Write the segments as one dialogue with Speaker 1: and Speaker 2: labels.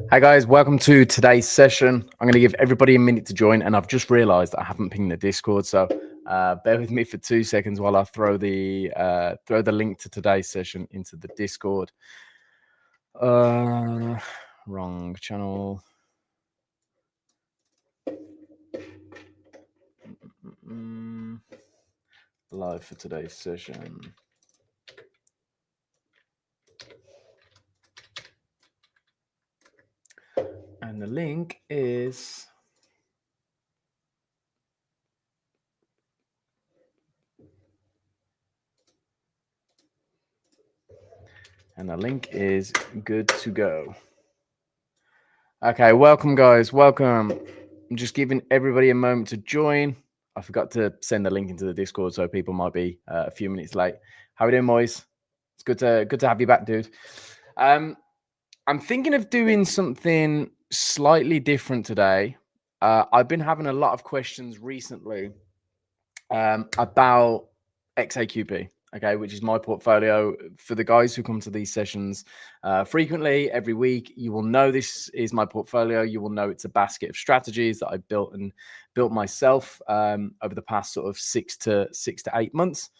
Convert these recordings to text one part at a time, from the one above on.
Speaker 1: Hi guys, welcome to today's session. I'm going to give everybody a minute to join, and I've just realized I haven't pinged the Discord, so bear with me for 2 seconds while I throw the link to today's session into the Discord. Wrong channel. Live for today's session. And the link is good to go. Okay, welcome guys, welcome. I'm just giving everybody a moment to join. I forgot to send the link into the Discord, so people might be a few minutes late. How are we doing, boys? It's good to have you back, dude. I'm thinking of doing something slightly different today. I've been having a lot of questions recently about XAQP, okay, which is my portfolio. For the guys who come to these sessions frequently, every week, you will know this is my portfolio. You will know it's a basket of strategies that I built myself over the past sort of 6 to 8 months.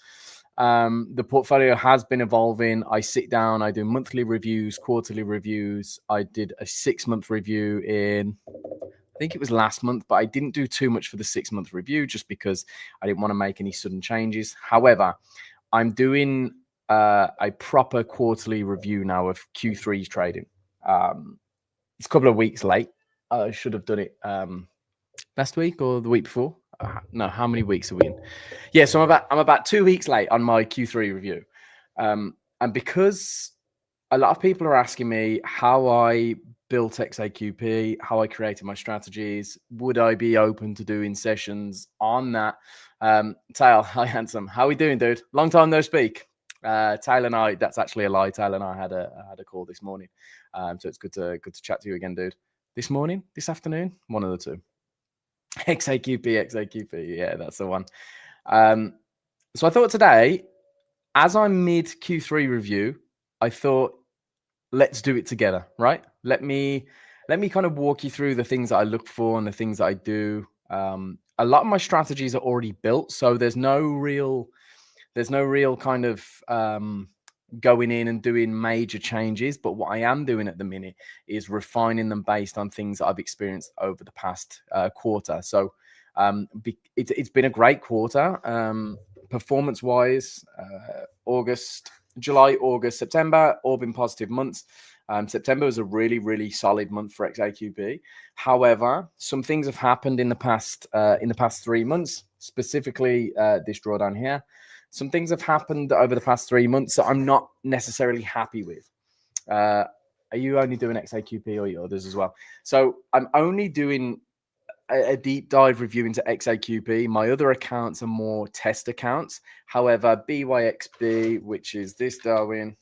Speaker 1: The portfolio has been evolving. I sit down, I do monthly reviews, quarterly reviews. I did a 6-month review in, I think it was last month, but I didn't do too much for the 6-month review just because I didn't want to make any sudden changes. However, I'm doing a proper quarterly review now of Q3's trading. It's a couple of weeks late. I should have done it last week or the week before. No, how many weeks are we in? Yeah, so I'm about 2 weeks late on my Q3 review. And because a lot of people are asking me how I built XAQP, how I created my strategies, would I be open to doing sessions on that? Tail, hi handsome, how we doing, dude? Long time no speak. Taylor and I, that's actually a lie. Taylor and I had a call this morning, so it's good to chat to you again, dude. This morning, this afternoon, one of the two. XAQP, yeah, that's the one. So I thought today, as I'm mid Q3 review, I thought, let's do it together, right? Let me kind of walk you through the things that I look for and the things that I do. A lot of my strategies are already built, so there's no real kind of going in and doing major changes. But what I am doing at the minute is refining them based on things that I've experienced over the past quarter. So it's been a great quarter. Performance-wise, July, August, September, all been positive months. September was a really, really solid month for XAQP. However, some things have happened in the past 3 months, specifically this drawdown here. Some things have happened over the past 3 months that I'm not necessarily happy with. Are you only doing XAQP or others as well? So I'm only doing a deep dive review into XAQP. My other accounts are more test accounts. However, BYXB, which is this Darwin,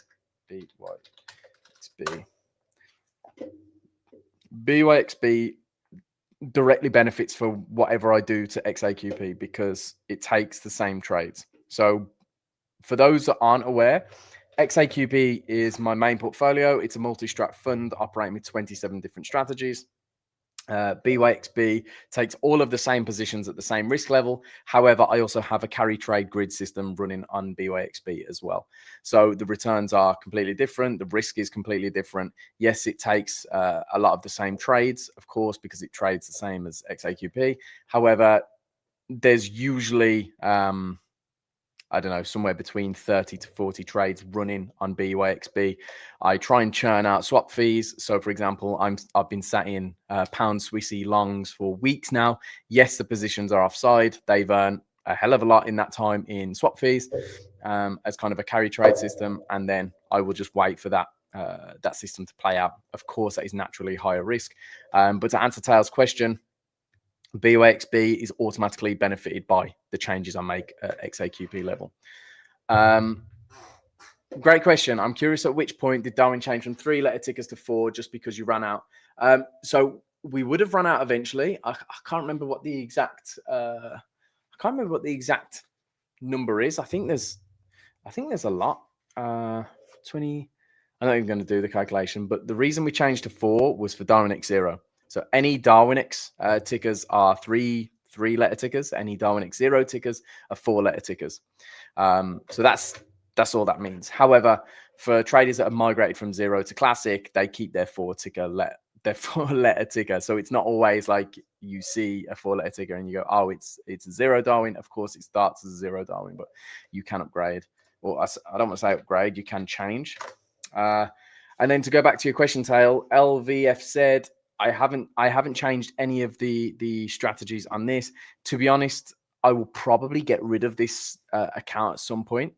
Speaker 1: BYXB directly benefits for whatever I do to XAQP because it takes the same trades. So for those that aren't aware, XAQP is my main portfolio. It's a multi-strat fund operating with 27 different strategies. BYXB takes all of the same positions at the same risk level. However, I also have a carry trade grid system running on BYXB as well. So the returns are completely different. The risk is completely different. Yes, it takes a lot of the same trades, of course, because it trades the same as XAQP. However, there's usually I don't know, somewhere between 30 to 40 trades running on BYXB. I try and churn out swap fees. So, for example, I've been sat in pound Swissy longs for weeks now. Yes, the positions are offside. They've earned a hell of a lot in that time in swap fees as kind of a carry trade system. And then I will just wait for that system to play out. Of course, that is naturally higher risk. But to answer Taylor's question, BYXB is automatically benefited by the changes I make at XAQP level. Great question. I'm curious, at which point did Darwin change from 3-letter tickers to 4 just because you ran out? So we would have run out eventually. I can't remember what the exact number is. I think there's a lot. 20. I'm not even going to do the calculation, but the reason we changed to 4 was for Darwinex 0. So any Darwinex tickers are three-letter tickers. Any Darwinex 0 tickers are 4-letter tickers. So that's all that means. However, for traders that have migrated from 0 to classic, they keep their 4-letter ticker. So it's not always like you see a 4-letter ticker and you go, oh, it's a 0 Darwin. Of course, it starts as a 0 Darwin, but you can upgrade. Well, I don't want to say upgrade. You can change. And then to go back to your question, Tail, LVF said, I haven't changed any of the strategies on this. To be honest, I will probably get rid of this account at some point.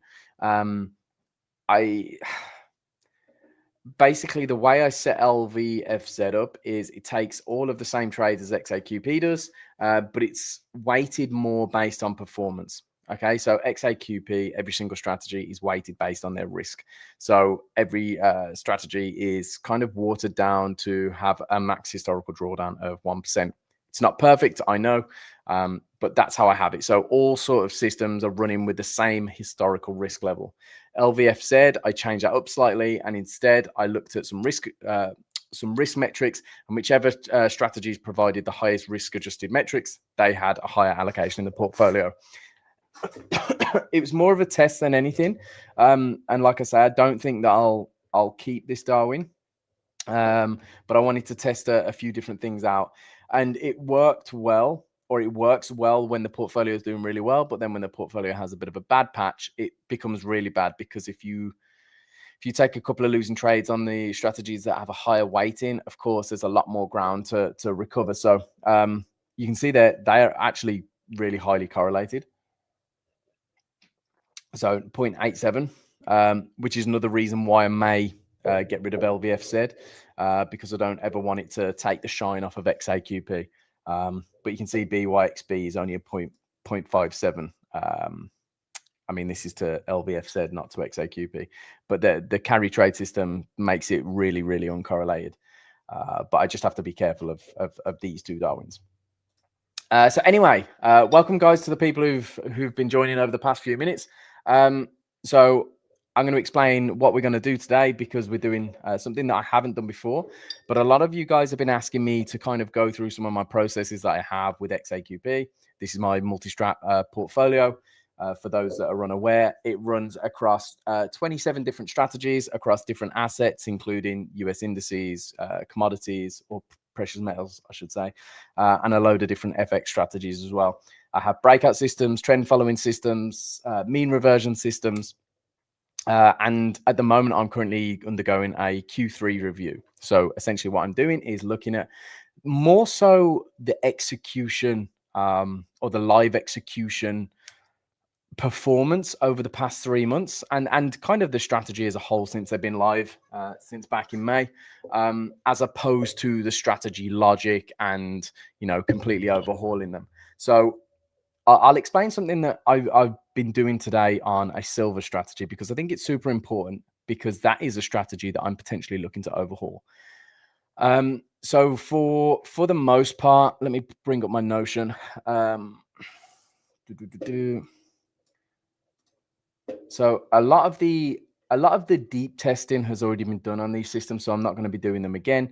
Speaker 1: Basically, the way I set LVFZ up is it takes all of the same trades as XAQP does, but it's weighted more based on performance. Okay, so XAQP, every single strategy is weighted based on their risk. So every strategy is kind of watered down to have a max historical drawdown of 1%. It's not perfect, I know, but that's how I have it. So all sort of systems are running with the same historical risk level. LVFZ, I changed that up slightly, and instead I looked at some risk metrics, and whichever strategies provided the highest risk-adjusted metrics, they had a higher allocation in the portfolio. It was more of a test than anything, and like I say, I don't think that I'll keep this Darwin, but I wanted to test a few different things out, and it worked well. Or it works well when the portfolio is doing really well, but then when the portfolio has a bit of a bad patch, it becomes really bad, because if you take a couple of losing trades on the strategies that have a higher weighting, of course, there's a lot more ground to recover. So you can see that they are actually really highly correlated. So 0.87, which is another reason why I may get rid of LVFZ, because I don't ever want it to take the shine off of XAQP. But you can see BYXB is only a 0.57. I mean, this is to LVFZ, not to XAQP. But the carry trade system makes it really, really uncorrelated. But I just have to be careful of these two Darwins. So anyway, welcome, guys, to the people who've been joining over the past few minutes. So I'm going to explain what we're going to do today, because we're doing something that I haven't done before. But a lot of you guys have been asking me to kind of go through some of my processes that I have with XAQP. This is my multi-strat portfolio. For those that are unaware, it runs across 27 different strategies across different assets, including US indices, commodities, or precious metals, I should say, and a load of different FX strategies as well. I have breakout systems, trend following systems, mean reversion systems. And at the moment, I'm currently undergoing a Q3 review. So essentially what I'm doing is looking at more so the execution or the live execution performance over the past 3 months, and kind of the strategy as a whole since they've been live since back in May, as opposed to the strategy logic and, you know, completely overhauling them. So I'll explain something that I've been doing today on a silver strategy, because I think it's super important, because that is a strategy that I'm potentially looking to overhaul. So for the most part, let me bring up my Notion. So a lot of the deep testing has already been done on these systems, so I'm not going to be doing them again.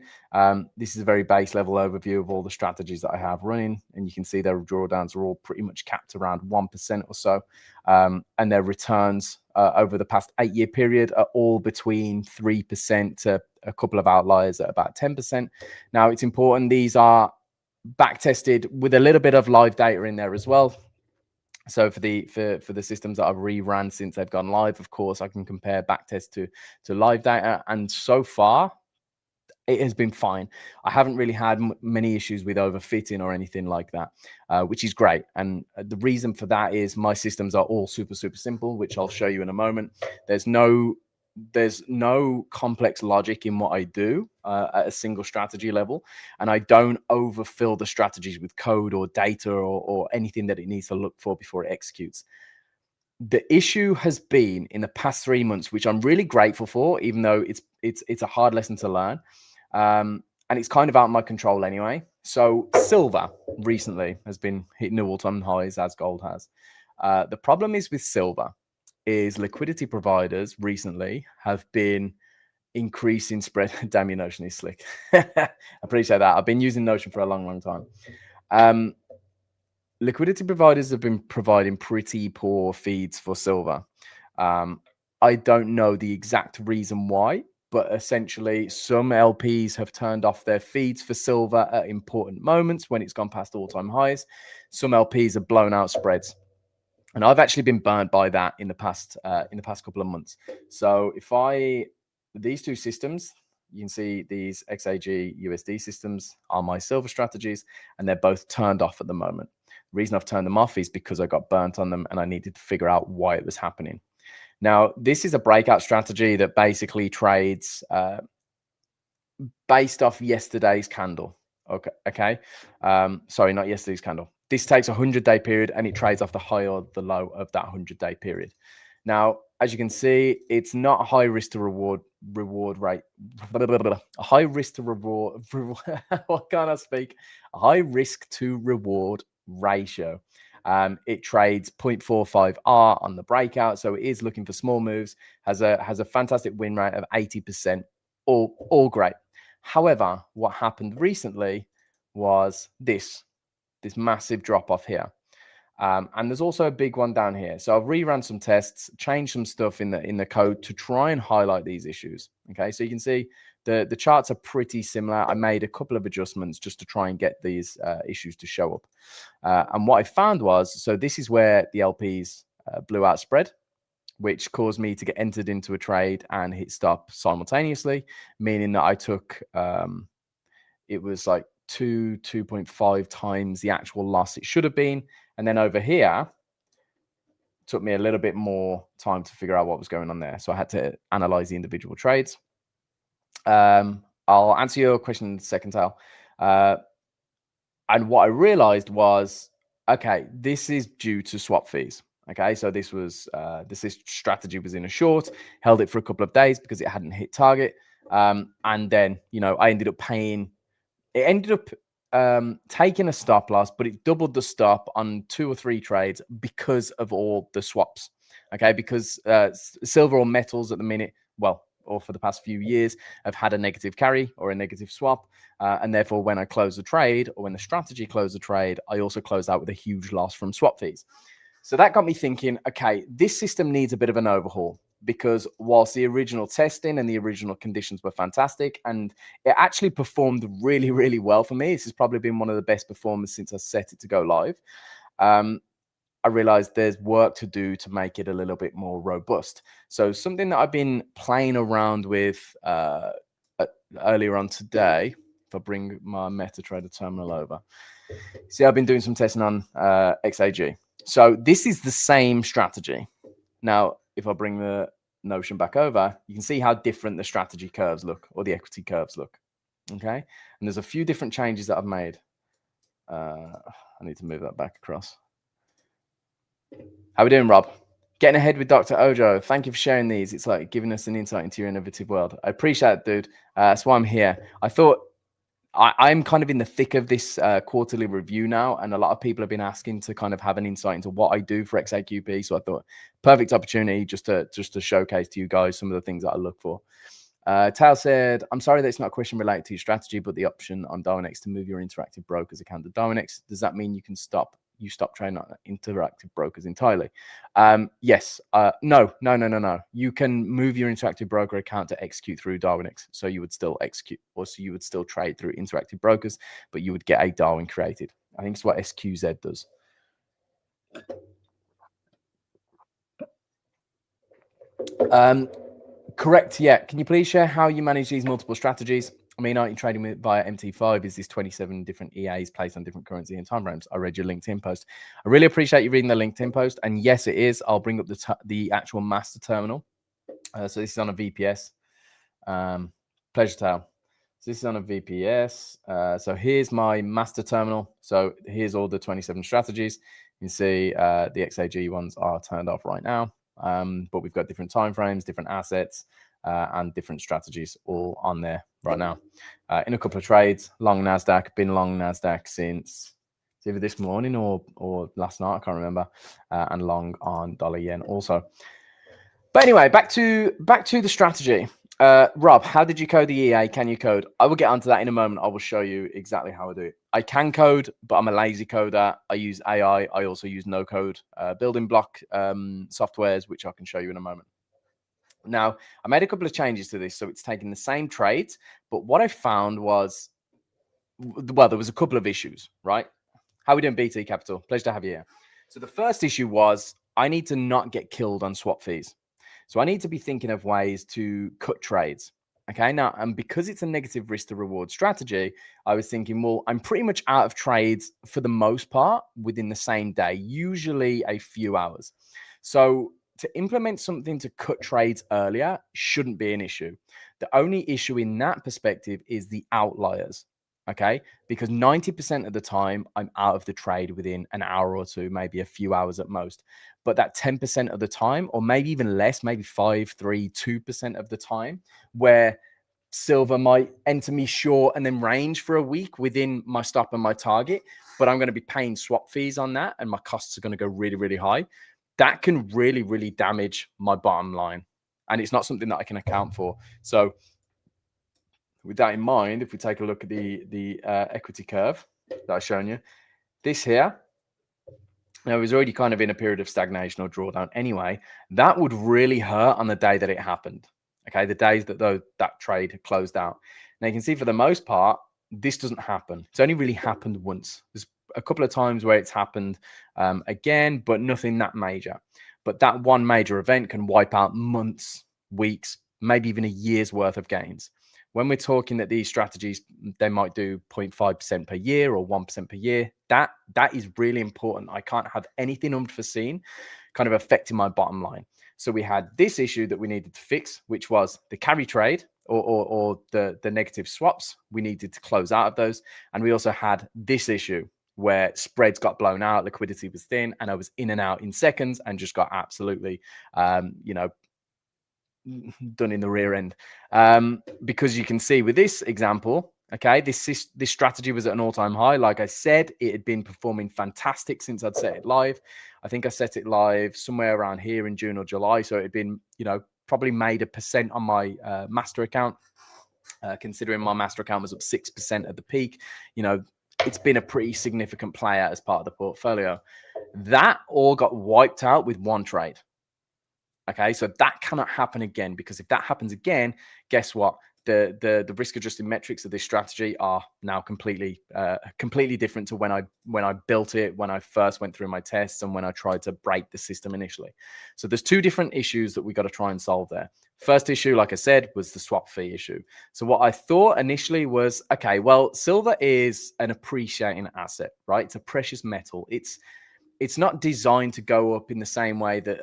Speaker 1: This is a very base level overview of all the strategies that I have running, and you can see their drawdowns are all pretty much capped around 1% or so, and their returns over the past 8-year period are all between 3% to a couple of outliers at about 10%. Now, it's important these are back tested with a little bit of live data in there as well. So for the systems that I've rerun since they've gone live, of course, I can compare backtest to live data, and so far it has been fine. I haven't really had many issues with overfitting or anything like that, which is great. And the reason for that is my systems are all super simple, which I'll show you in a moment. There's no complex logic in what I do at a single strategy level, and I don't overfill the strategies with code or data or anything that it needs to look for before it executes. The issue has been in the past 3 months, which I'm really grateful for, even though it's a hard lesson to learn, and it's kind of out of my control anyway. So silver recently has been hitting new all-time highs, as gold has. The problem is with silver is liquidity providers recently have been increasing spread. Damn, your Notion is slick. I appreciate that. I've been using Notion for a long time. Liquidity providers have been providing pretty poor feeds for silver. I don't know the exact reason why, but essentially some LPs have turned off their feeds for silver at important moments when it's gone past all-time highs. Some LPs have blown out spreads. And I've actually been burned by that in the past couple of months. So these two systems, you can see these XAG USD systems are my silver strategies, and they're both turned off at the moment. The reason I've turned them off is because I got burnt on them and I needed to figure out why it was happening. Now, this is a breakout strategy that basically trades based off yesterday's candle. Okay. Sorry, not yesterday's candle. This takes a 100-day period and it trades off the high or the low of that 100-day period. Now, as you can see, it's not a high risk to reward rate. A high risk to reward. What can't I speak? A high risk to reward ratio. It trades 0.45R on the breakout, so it is looking for small moves. Has a fantastic win rate of 80%. All great. However, what happened recently was this massive drop off here. And there's also a big one down here. So I've rerun some tests, changed some stuff in the code to try and highlight these issues. Okay, so you can see the charts are pretty similar. I made a couple of adjustments just to try and get these issues to show up. And what I found was, so this is where the LPs blew out spread, which caused me to get entered into a trade and hit stop simultaneously, meaning that I took, it was like 2.5 times the actual loss it should have been. And then over here, it took me a little bit more time to figure out what was going on there. So I had to analyze the individual trades. I'll answer your question in a second, Tal. And what I realized was, okay, this is due to swap fees. Okay, so this strategy was in a short, held it for a couple of days because it hadn't hit target. And then, I ended up paying, it ended up taking a stop loss, but it doubled the stop on 2 or 3 trades because of all the swaps. Okay, because silver or metals at the minute, or for the past few years, have had a negative carry or a negative swap. And therefore, when I close a trade or when the strategy closed a trade, I also closed out with a huge loss from swap fees. So that got me thinking, okay, this system needs a bit of an overhaul, because whilst the original testing and the original conditions were fantastic and it actually performed really, really well for me, this has probably been one of the best performers since I set it to go live. I realized there's work to do to make it a little bit more robust. So something that I've been playing around with earlier on today, if I bring my MetaTrader terminal over, see, I've been doing some testing on XAG. So this is the same strategy. Now, if I bring the Notion back over, you can see how different the strategy curves look, or the equity curves look. Okay. And there's a few different changes that I've made. I need to move that back across. How we doing, Rob? Getting ahead with Dr. Ojo. Thank you for sharing these. It's like giving us an insight into your innovative world. I appreciate it, dude. That's why I'm here. I thought I'm kind of in the thick of this quarterly review now, and a lot of people have been asking to kind of have an insight into what I do for XAQP. So I thought perfect opportunity just to showcase to you guys some of the things that I look for. Tal said, I'm sorry that it's not a question related to your strategy, but the option on Darwinex to move your interactive brokers account to Darwinex, does that mean you stop trading on interactive brokers entirely? Yes. No. You can move your interactive broker account to execute through Darwinex. So you would still execute, or so you would still trade through interactive brokers, but you would get a Darwin created. I think it's what SQZ does. Correct. Yeah. Can you please share how you manage these multiple strategies? I mean, aren't you trading with via MT5? Is this 27 different EAs placed on different currency and time frames? I read your LinkedIn post. I really appreciate you reading the LinkedIn post. And yes, it is. I'll bring up the actual master terminal. So this is on a VPS. Pleasure, Tal. So this is on a VPS. So here's my master terminal. So here's all the 27 strategies. You can see the XAG ones are turned off right now. But we've got different time frames, different assets, and different strategies all on there right now. In a couple of trades, long NASDAQ, been long NASDAQ since either this morning or last night, I can't remember, and long on dollar yen also. But anyway, back to the strategy. Rob, how did you code the EA? Can you code? I will get onto that in a moment. I will show you exactly how I do it. I can code, but I'm a lazy coder. I use AI. I also use no code building block softwares, which I can show you in a moment. Now, I made a couple of changes to this. So it's taking the same trades, but what I found was, well, there was a couple of issues, right? How are we doing, BT Capital? Pleasure to have you here. So the first issue was I need to not get killed on swap fees. So I need to be thinking of ways to cut trades. Okay, now, and because it's a negative risk to reward strategy, I was thinking, well, I'm pretty much out of trades for the most part within the same day, usually a few hours. So to implement something to cut trades earlier shouldn't be an issue. The only issue in that perspective is the outliers. Okay, because 90% of the time I'm out of the trade within an hour or two, maybe a few hours at most. But that 10% of the time, or maybe even less, maybe 5, 3, 2% of the time, where silver might enter me short and then range for a week within my stop and my target, but I'm going to be paying swap fees on that and my costs are going to go really, really high. That can really, really damage my bottom line. And it's not something that I can account for. So with that in mind, if we take a look at the equity curve that I've shown you, this here, now it was already kind of in a period of stagnation or drawdown anyway. That would really hurt on the day that it happened. Okay, the days that that trade had closed out. Now you can see for the most part, this doesn't happen. It's only really happened once. There's a couple of times where it's happened again, but nothing that major. But that one major event can wipe out months, weeks, maybe even a year's worth of gains. When we're talking that these strategies, they might do 0.5% per year or 1% per year, that is really important. I can't have anything unforeseen kind of affecting my bottom line. So we had this issue that we needed to fix, which was the carry trade or the negative swaps. We needed to close out of those. And we also had this issue where spreads got blown out, liquidity was thin, and I was in and out in seconds and just got absolutely, done in the rear end. Because you can see with this example, okay, this strategy was at an all-time high. Like I said, it had been performing fantastic since I'd set it live. I think I set it live somewhere around here in June or July. So it had been, probably made 1% on my master account. Considering my master account was up 6% at the peak, it's been a pretty significant player as part of the portfolio. That all got wiped out with one trade. Okay, so that cannot happen again, because if that happens again, guess what? The risk-adjusted metrics of this strategy are now completely different to when I built it, when I first went through my tests, and when I tried to break the system initially. So there's two different issues that we got to try and solve there. First issue, like I said, was the swap fee issue. So what I thought initially was, okay, well, silver is an appreciating asset, right? It's a precious metal. It's not designed to go up in the same way that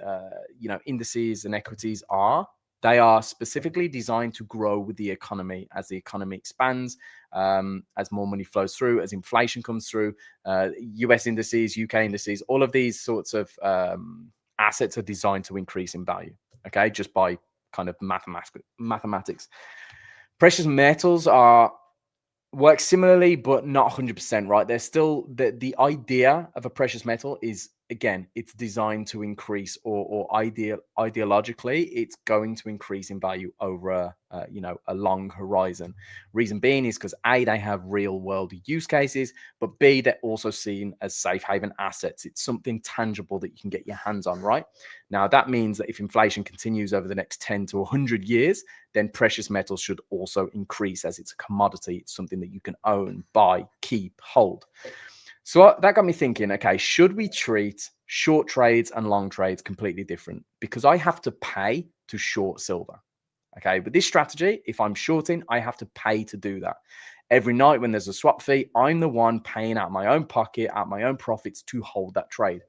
Speaker 1: indices and equities are. They are specifically designed to grow with the economy as the economy expands, as more money flows through, as inflation comes through. US indices, UK indices, all of these sorts of assets are designed to increase in value. Okay, just by kind of mathematics. Precious metals work similarly, but not 100%, right? There's still the idea of a precious metal is, again, it's designed to increase, or ideologically, it's going to increase in value over a long horizon. Reason being is because A, they have real world use cases, but B, they're also seen as safe haven assets. It's something tangible that you can get your hands on, right? Now, that means that if inflation continues over the next 10 to 100 years, then precious metals should also increase, as it's a commodity. It's something that you can own, buy, keep, hold. So that got me thinking, okay, should we treat short trades and long trades completely different? Because I have to pay to short silver. Okay, with this strategy, if I'm shorting, I have to pay to do that. Every night when there's a swap fee, I'm the one paying out my own pocket, out my own profits to hold that trade.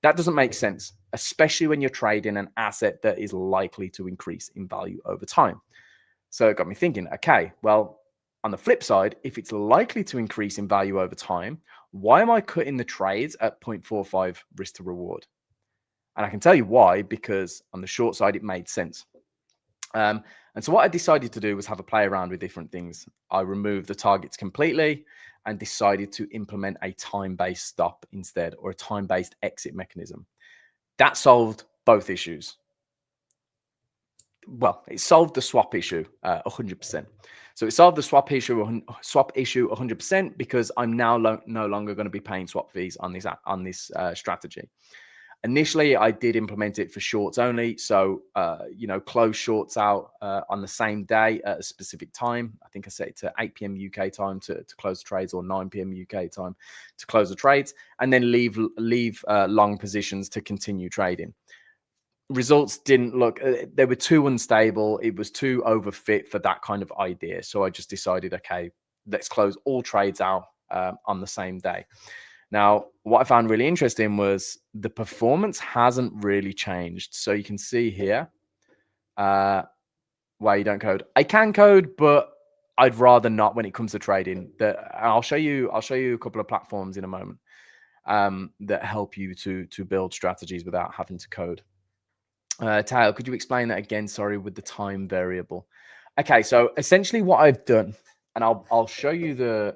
Speaker 1: That doesn't make sense, especially when you're trading an asset that is likely to increase in value over time. So it got me thinking, okay, well, on the flip side, if it's likely to increase in value over time, why am I cutting the trades at 0.45 risk to reward? And I can tell you why, because on the short side, it made sense. And so what I decided to do was have a play around with different things. I removed the targets completely and decided to implement a time-based stop instead, or a time-based exit mechanism. That solved both issues. well, it solved the swap issue 100%. So it solved the swap issue 100% because I'm now no longer going to be paying swap fees on this strategy. Initially, I did implement it for shorts only. So, close shorts out on the same day at a specific time. I think I set it to 8 p.m. UK time to close the trades, or 9 p.m. UK time to close the trades, and then leave long positions to continue trading. Results didn't look, they were too unstable. It was too overfit for that kind of idea. So I just decided, okay, let's close all trades out on the same day. Now, what I found really interesting was the performance hasn't really changed. So you can see here where you don't code. I can code, but I'd rather not when it comes to trading. I'll show you a couple of platforms in a moment that help you to build strategies without having to code. Tail, could you explain that again? Sorry, with the time variable. Okay, so essentially what I've done, and I'll show you the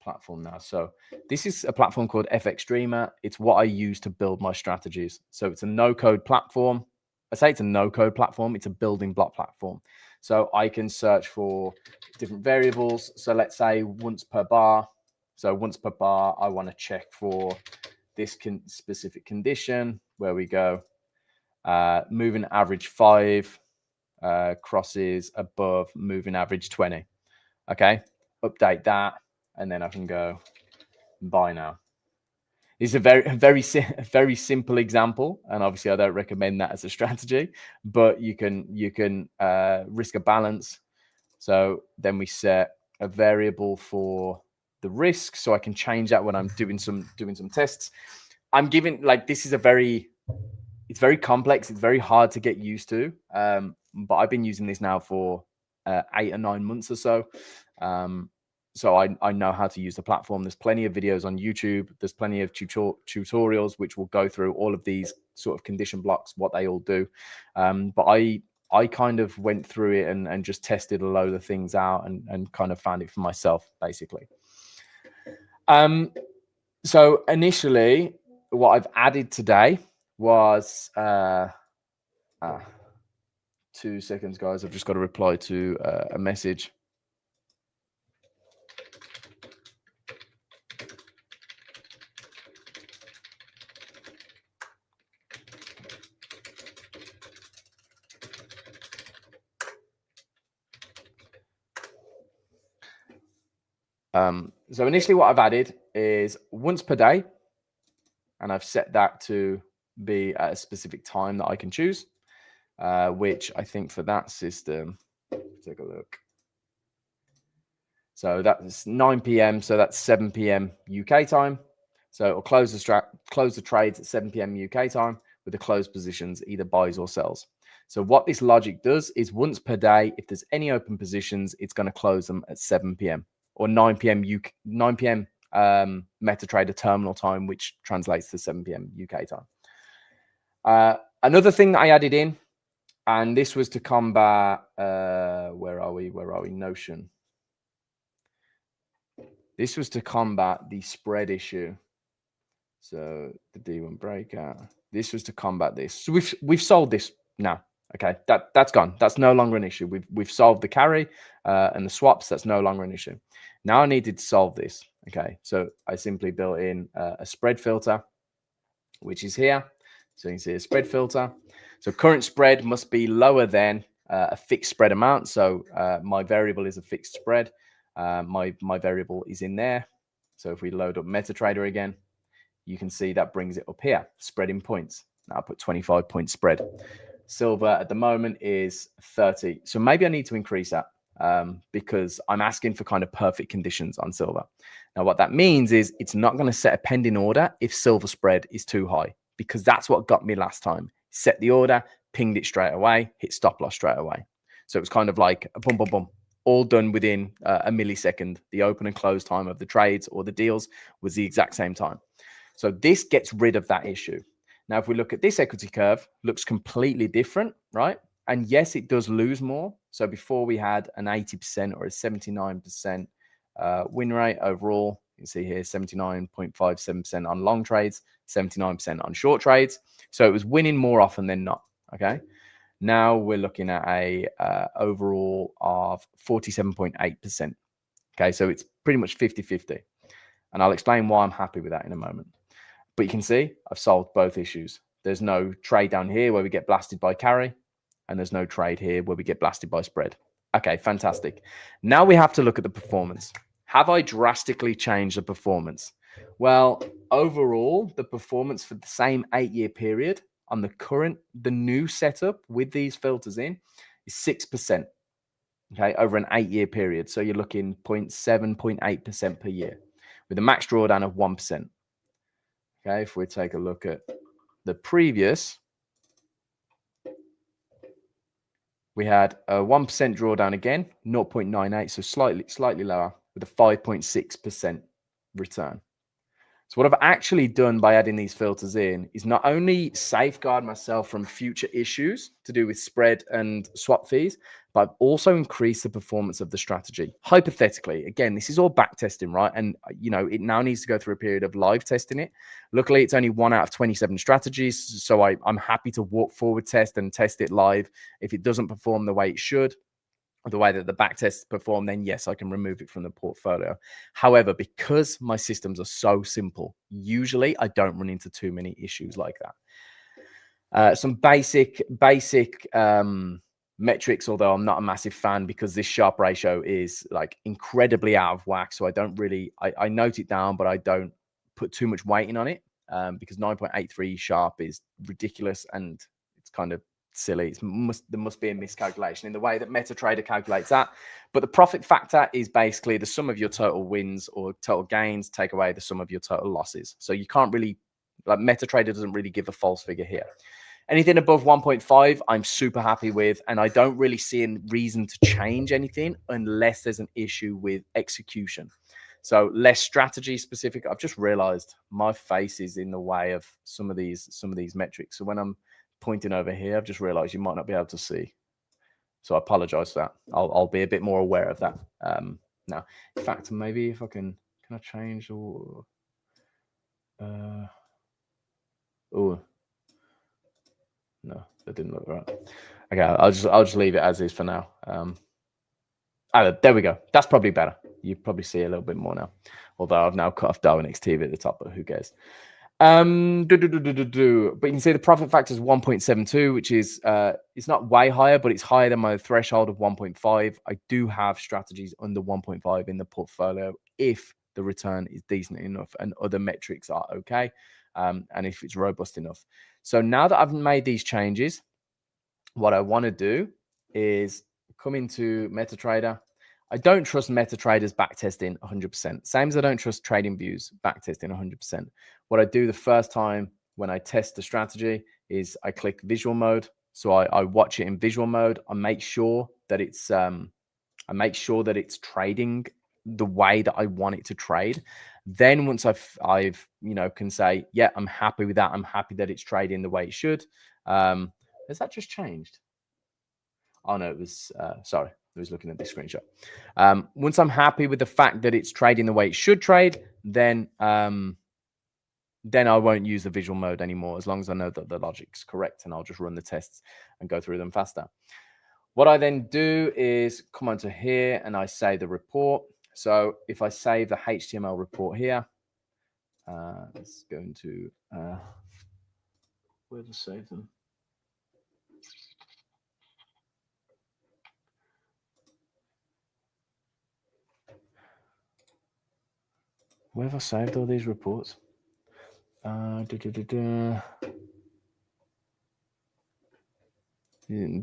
Speaker 1: platform now. So this is a platform called FX Dreamer. It's what I use to build my strategies. So it's a no-code platform. I say it's a no-code platform. It's a building block platform. So I can search for different variables. So let's say once per bar. So once per bar, I want to check for this specific condition where we go moving average 5 crosses above moving average 20. Okay, update that, and then I can go buy now. It's a very simple example, and obviously I don't recommend that as a strategy, but you can risk a balance. So then we set a variable for the risk, so I can change that when I'm doing some tests. I'm giving, like, this is it's very complex. It's very hard to get used to. But I've been using this now for 8 or 9 months or so. So I know how to use the platform. There's plenty of videos on YouTube. There's plenty of tutorials which will go through all of these sort of condition blocks, what they all do. But I kind of went through it and just tested a load of things out and kind of found it for myself, basically. So initially, what I've added today was 2 seconds, guys. I've just got to reply to a message. So initially what I've added is once per day, and I've set that to be at a specific time that I can choose, which I think for that system, take a look. So that's 9 p.m. So that's 7 p.m. UK time. So it'll close the trades at 7 p.m. UK time with the closed positions, either buys or sells. So what this logic does is once per day, if there's any open positions, it's going to close them at 7 p.m. or 9 p.m. MetaTrader terminal time, which translates to 7 p.m. UK time. Another thing that I added in, and this was to combat, where are we? Notion. This was to combat the spread issue. So the D1 breakout. This was to combat this. So we've solved this now. Okay, that's gone. That's no longer an issue. We've solved the carry and the swaps. That's no longer an issue. Now I needed to solve this. Okay, so I simply built in a spread filter, which is here. So you can see a spread filter. So current spread must be lower than a fixed spread amount. So my variable is a fixed spread. My variable is in there. So if we load up MetaTrader again, you can see that brings it up here, spread in points. Now I put 25 point spread. Silver at the moment is 30. So maybe I need to increase that because I'm asking for kind of perfect conditions on silver. Now, what that means is it's not going to set a pending order if silver spread is too high, because that's what got me last time. Set the order, pinged it straight away, hit stop loss straight away. So it was kind of like a boom, boom, boom, all done within a millisecond. The open and close time of the trades or the deals was the exact same time. So this gets rid of that issue. Now, if we look at this equity curve, looks completely different, right? And yes, it does lose more. So before we had an 80% or a 79% win rate overall. You can see here 79.57% on long trades, 79% on short trades. So it was winning more often than not. Okay. Now we're looking at a overall of 47.8%. Okay. So it's pretty much 50-50. And I'll explain why I'm happy with that in a moment. But you can see I've solved both issues. There's no trade down here where we get blasted by carry, and there's no trade here where we get blasted by spread. Okay, fantastic. Now we have to look at the performance. Have I drastically changed the performance? Well, overall, the performance for the same 8-year period on the new setup with these filters in is 6%. Okay, over an 8-year period. So you're looking 0.7, 0.8% per year with a max drawdown of 1%. Okay, if we take a look at the previous, we had a 1% drawdown again, 0.98, so slightly lower with a 5.6% return. So what I've actually done by adding these filters in is not only safeguard myself from future issues to do with spread and swap fees, but I've also increased the performance of the strategy. Hypothetically, again, this is all back testing, right? And, you know, it now needs to go through a period of live testing it. Luckily, it's only 1 out of 27 strategies. So I'm happy to walk forward test and test it live. If it doesn't perform the way it should, the way that the back tests perform, then yes, I can remove it from the portfolio. However, because my systems are so simple, usually I don't run into too many issues like that. Some basic metrics, although I'm not a massive fan because this Sharpe ratio is like incredibly out of whack. So I don't really, I note it down, but I don't put too much weighting on it because 9.83 Sharpe is ridiculous and it's kind of silly. There must be a miscalculation in the way that MetaTrader calculates that. But the profit factor is basically the sum of your total wins or total gains, take away the sum of your total losses. So you can't really, like MetaTrader doesn't really give a false figure here. Anything above 1.5, I'm super happy with, and I don't really see a reason to change anything unless there's an issue with execution. So less strategy specific. I've just realized my face is in the way of some of these metrics. So when I'm pointing over here, I've just realized you might not be able to see. So I apologize for that. I'll be a bit more aware of that. Now, in fact, maybe if I can I change or oh no, that didn't look right. Okay, I'll just leave it as is for now. There we go. That's probably better. You probably see a little bit more now. Although I've now cut off Darwinex TV at the top, but who cares? But you can see the profit factor is 1.72, which is it's not way higher, but it's higher than my threshold of 1.5. I do have strategies under 1.5 in the portfolio if the return is decent enough and other metrics are okay, and if it's robust enough. So now that I've made these changes, what I want to do is come into MetaTrader. I don't trust MetaTrader's backtesting 100%. Same as I don't trust TradingView's backtesting 100%. What I do the first time when I test the strategy is I click visual mode. So I watch it in visual mode. I make sure that it's trading the way that I want it to trade. Then once I've can say, yeah, I'm happy with that. I'm happy that it's trading the way it should. Has that just changed? Oh no, it was sorry. I was looking at this screenshot. Once I'm happy with the fact that it's trading the way it should trade, then I won't use the visual mode anymore, as long as I know that the logic's correct, and I'll just run the tests and go through them faster. What I then do is come onto here and I save the report. So if I save the HTML report here, let's go into where to save them. Where have I saved all these reports?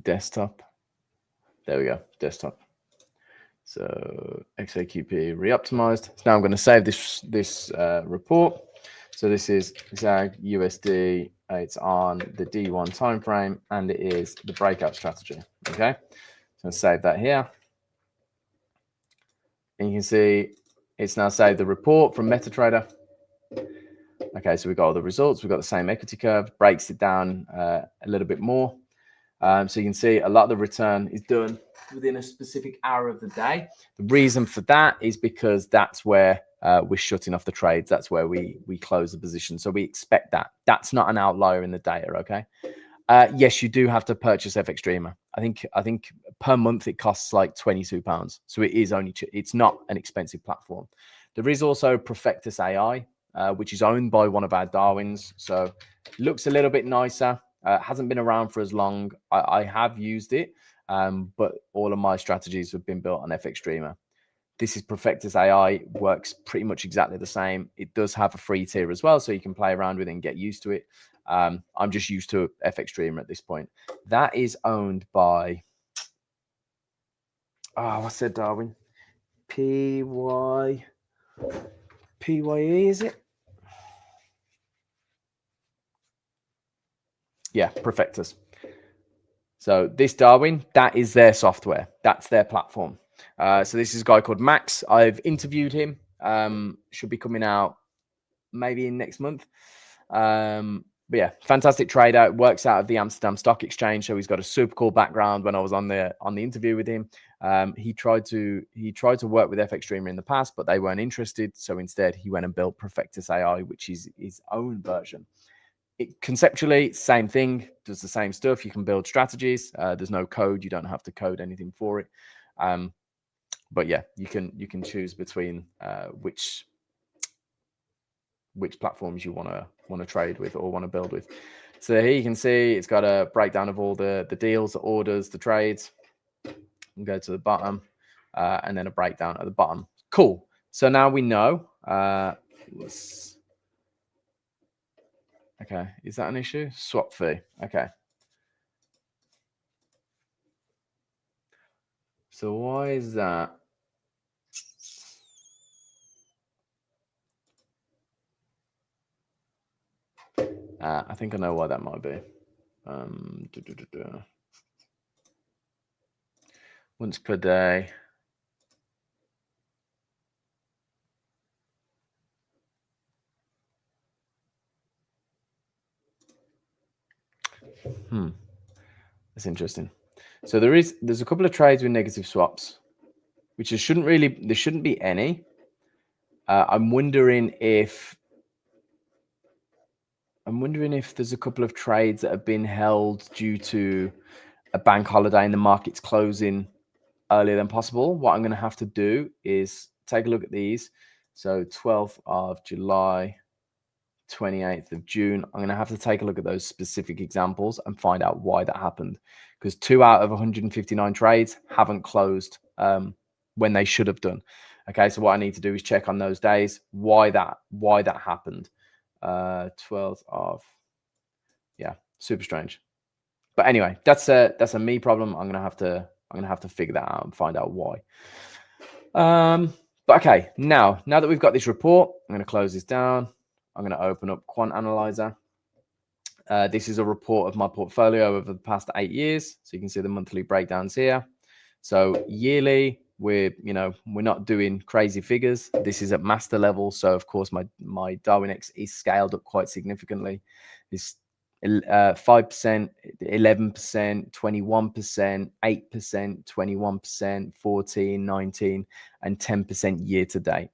Speaker 1: Desktop. There we go, desktop. So XAQP reoptimized. So now I'm going to save this report. So this is ZAG USD. It's on the D1 time frame, and it is the breakout strategy. Okay, so save that here, and you can see it's now saved the report from MetaTrader. Okay, so we've got all the results. We've got the same equity curve, breaks it down a little bit more. So you can see a lot of the return is done within a specific hour of the day. The reason for that is because that's where we're shutting off the trades. That's where we close the position. So we expect that. That's not an outlier in the data, okay? Yes, you do have to purchase FX Streamer. I think per month it costs like £22. So it is only, it's not an expensive platform. There is also Perfectus AI, which is owned by one of our Darwins. So it looks a little bit nicer. Hasn't been around for as long. I have used it, but all of my strategies have been built on FX Streamer. This is Perfectus AI, works pretty much exactly the same. It does have a free tier as well, so you can play around with it and get used to it. I'm just used to FX Streamer at this point. That is owned by, I said Darwin. PYE, is it? Yeah, Perfectus. So this Darwin, that is their software. That's their platform. So this is a guy called Max. I've interviewed him. Should be coming out maybe in next month. But yeah, fantastic trader. Works out of the Amsterdam Stock Exchange. So he's got a super cool background. When I was on the interview with him, he tried to work with FX Streamer in the past, but they weren't interested. So instead, he went and built Perfectus AI, which is his own version. Conceptually, same thing, does the same stuff. You can build strategies. There's no code. You don't have to code anything for it. But yeah, you can choose between which platforms you want to trade with or want to build with. So here you can see it's got a breakdown of all the deals, the orders, the trades. And go to the bottom, and then a breakdown at the bottom. Cool. So now we know. Okay, is that an issue? Swap fee. Okay. So why is that? I think I know why that might be. Once per day. That's interesting. So there's a couple of trades with negative swaps, which there shouldn't be any. I'm wondering if there's a couple of trades that have been held due to a bank holiday and the market's closing earlier than possible. What I'm going to have to do is take a look at these. So 12th of July, 28th of June. I'm going to have to take a look at those specific examples and find out why that happened, because 2 out of 159 trades haven't closed when they should have done. Okay, so what I need to do is check on those days why that happened. 12th of, yeah, super strange. But anyway, that's a me problem. I'm gonna have to figure that out and find out why. But okay, now that we've got this report, I'm gonna close this down. I'm gonna open up Quant Analyzer. This is a report of my portfolio over the past 8 years. So you can see the monthly breakdowns here. So yearly, we're not doing crazy figures. This is at master level. So of course my Darwinex is scaled up quite significantly. This 5%, 11%, 21%, 8%, 21%, 14, 19, and 10% year to date.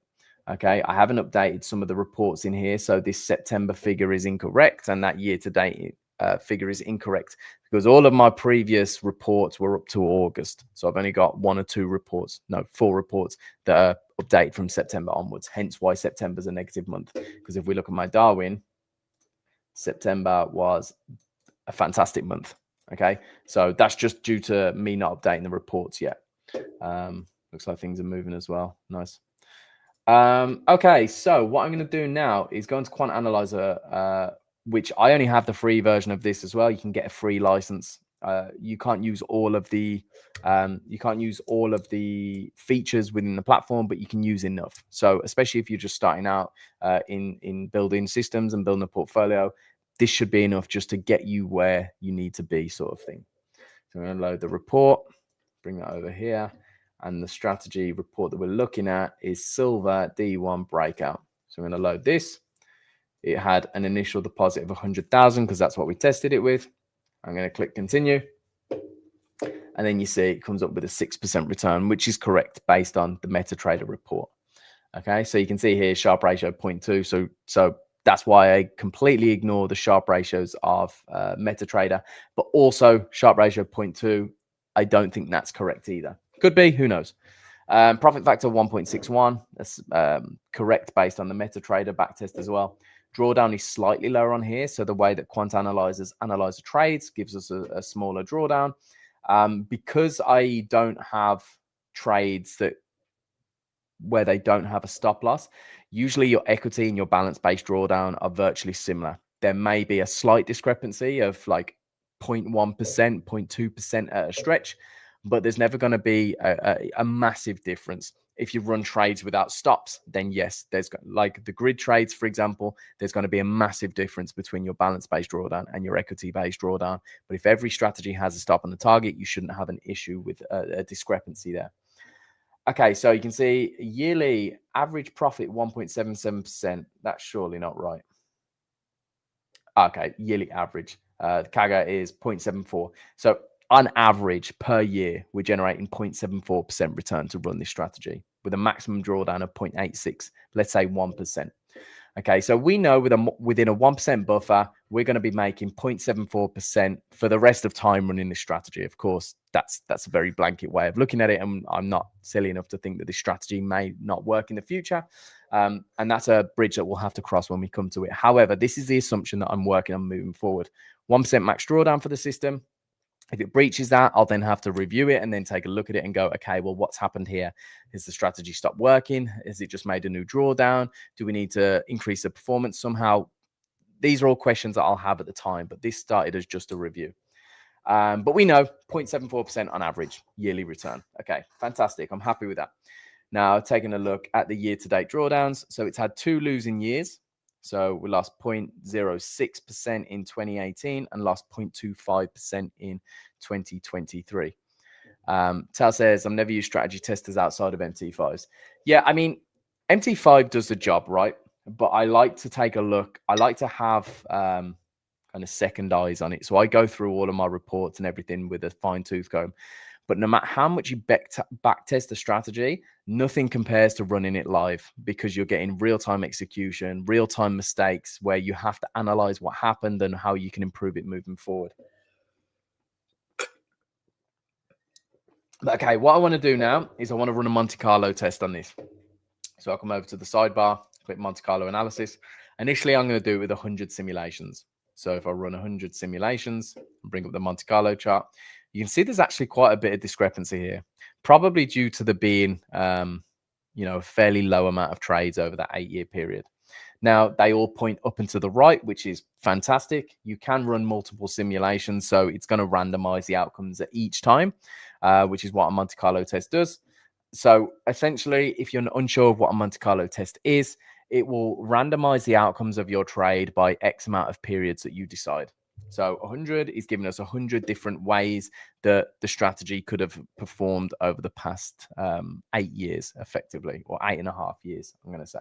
Speaker 1: Okay, I haven't updated some of the reports in here, so this September figure is incorrect, and that year to date figure is incorrect because all of my previous reports were up to August. So I've only got 4 reports that are updated from September onwards. Hence why September's a negative month. Because if we look at my Darwin, September was a fantastic month. Okay, so that's just due to me not updating the reports yet. Looks like things are moving as well. Nice. Okay, so what I'm going to do now is go into Quant Analyzer, which I only have the free version of this as well. You can get a free license. You can't use all of the features within the platform, but you can use enough. So especially if you're just starting out in building systems and building a portfolio, this should be enough just to get you where you need to be, sort of thing. So I'm going to load the report, bring that over here. And the strategy report that we're looking at is silver D1 breakout. So I'm going to load this. It had an initial deposit of 100,000 because that's what we tested it with. I'm going to click continue. And then you see it comes up with a 6% return, which is correct based on the MetaTrader report. Okay, so you can see here Sharpe ratio 0.2. So that's why I completely ignore the Sharpe ratios of MetaTrader, but also Sharpe ratio 0.2. I don't think that's correct either. Could be, who knows? Profit factor 1.61. That's correct based on the MetaTrader backtest as well. Drawdown is slightly lower on here. So the way that quant analyzers analyze the trades gives us a smaller drawdown. Because I don't have trades where they don't have a stop loss, usually your equity and your balance-based drawdown are virtually similar. There may be a slight discrepancy of like 0.1%, 0.2% at a stretch, but there's never going to be a massive difference. If you run trades without stops, then yes, there's like the grid trades, for example, there's going to be a massive difference between your balance-based drawdown and your equity-based drawdown. But if every strategy has a stop on the target, you shouldn't have an issue with a discrepancy there. Okay, so you can see yearly average profit 1.77%. That's surely not right. Okay, yearly average. The CAGR is 0.74. So on average per year, we're generating 0.74% return to run this strategy with a maximum drawdown of 0.86, let's say 1%. Okay, so we know within a 1% buffer, we're going to be making 0.74% for the rest of time running this strategy. Of course, that's a very blanket way of looking at it, and I'm not silly enough to think that this strategy may not work in the future. And that's a bridge that we'll have to cross when we come to it. However, this is the assumption that I'm working on moving forward. 1% max drawdown for the system. If it breaches that, I'll then have to review it and then take a look at it and go, okay, well, what's happened here? Has the strategy stopped working? Has it just made a new drawdown? Do we need to increase the performance somehow? These are all questions that I'll have at the time, but this started as just a review. But we know 0.74% on average yearly return. Okay, fantastic. I'm happy with that. Now, taking a look at the year-to-date drawdowns. So it's had 2 losing years. So we lost 0.06% in 2018 and lost 0.25% in 2023. Tal says, I've never used strategy testers outside of MT5s. Yeah, I mean, MT5 does the job, right? But I like to take a look. I like to have kind of second eyes on it. So I go through all of my reports and everything with a fine tooth comb. But no matter how much you back test the strategy, nothing compares to running it live, because you're getting real-time execution, real-time mistakes where you have to analyze what happened and how you can improve it moving forward. Okay, what I want to do now is I want to run a Monte Carlo test on this. So I'll come over to the sidebar, click Monte Carlo analysis. Initially, I'm going to do it with 100 simulations. So if I run 100 simulations, bring up the Monte Carlo chart, you can see there's actually quite a bit of discrepancy here, probably due to there being, a fairly low amount of trades over that 8-year period. Now, they all point up and to the right, which is fantastic. You can run multiple simulations, so it's going to randomize the outcomes at each time, which is what a Monte Carlo test does. So essentially, if you're unsure of what a Monte Carlo test is, it will randomize the outcomes of your trade by X amount of periods that you decide. So 100 is giving us 100 different ways that the strategy could have performed over the past 8 years, effectively, or 8.5 years, I'm going to say.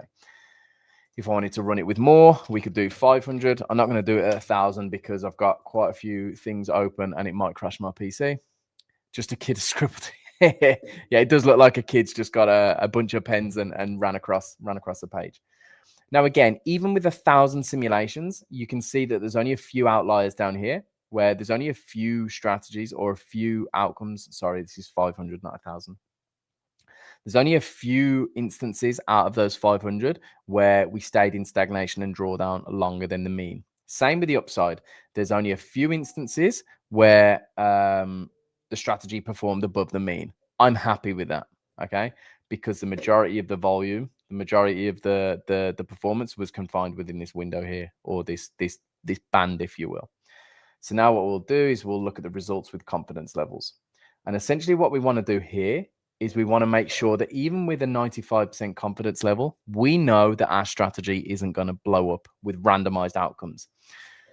Speaker 1: If I wanted to run it with more, we could do 500. I'm not going to do it at 1,000 because I've got quite a few things open and it might crash my PC. Just a kid scribbled. Yeah, it does look like a kid's just got a bunch of pens and ran across the page. Now, again, even with 1,000 simulations, you can see that there's only a few outliers down here where there's only a few strategies or a few outcomes. Sorry, this is 500, not 1,000. There's only a few instances out of those 500 where we stayed in stagnation and drawdown longer than the mean. Same with the upside. There's only a few instances where the strategy performed above the mean. I'm happy with that, okay? Because the majority of the volume, the majority of the performance was confined within this window here, or this band, if you will. So now what we'll do is we'll look at the results with confidence levels. And essentially what we want to do here is we want to make sure that even with a 95% confidence level, we know that our strategy isn't going to blow up with randomized outcomes.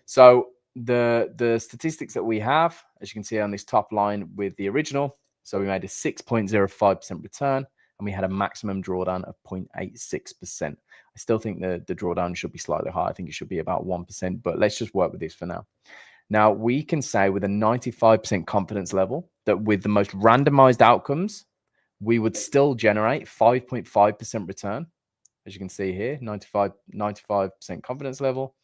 Speaker 1: So the statistics that we have, as you can see on this top line with the original, so we made a 6.05% return and we had a maximum drawdown of 0.86%. I still think the drawdown should be slightly higher. I think it should be about 1%, but let's just work with this for now. Now, we can say with a 95% confidence level that with the most randomized outcomes, we would still generate 5.5% return. As you can see here, 95% confidence level,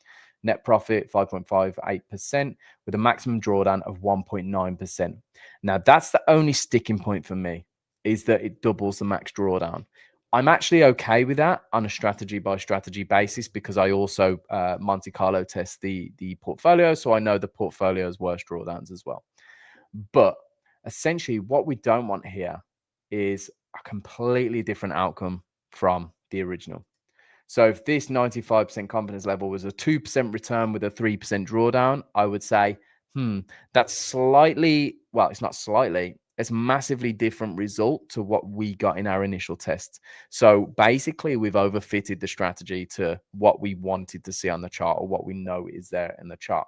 Speaker 1: net profit 5.58% with a maximum drawdown of 1.9%. Now, that's the only sticking point for me, is that it doubles the max drawdown. I'm actually okay with that on a strategy by strategy basis because I also Monte Carlo test the portfolio, so I know the portfolio's worst drawdowns as well. But essentially, what we don't want here is a completely different outcome from the original. So if this 95% confidence level was a 2% return with a 3% drawdown, I would say, that's slightly, well, it's not slightly, it's a massively different result to what we got in our initial test. So basically, we've overfitted the strategy to what we wanted to see on the chart or what we know is there in the chart,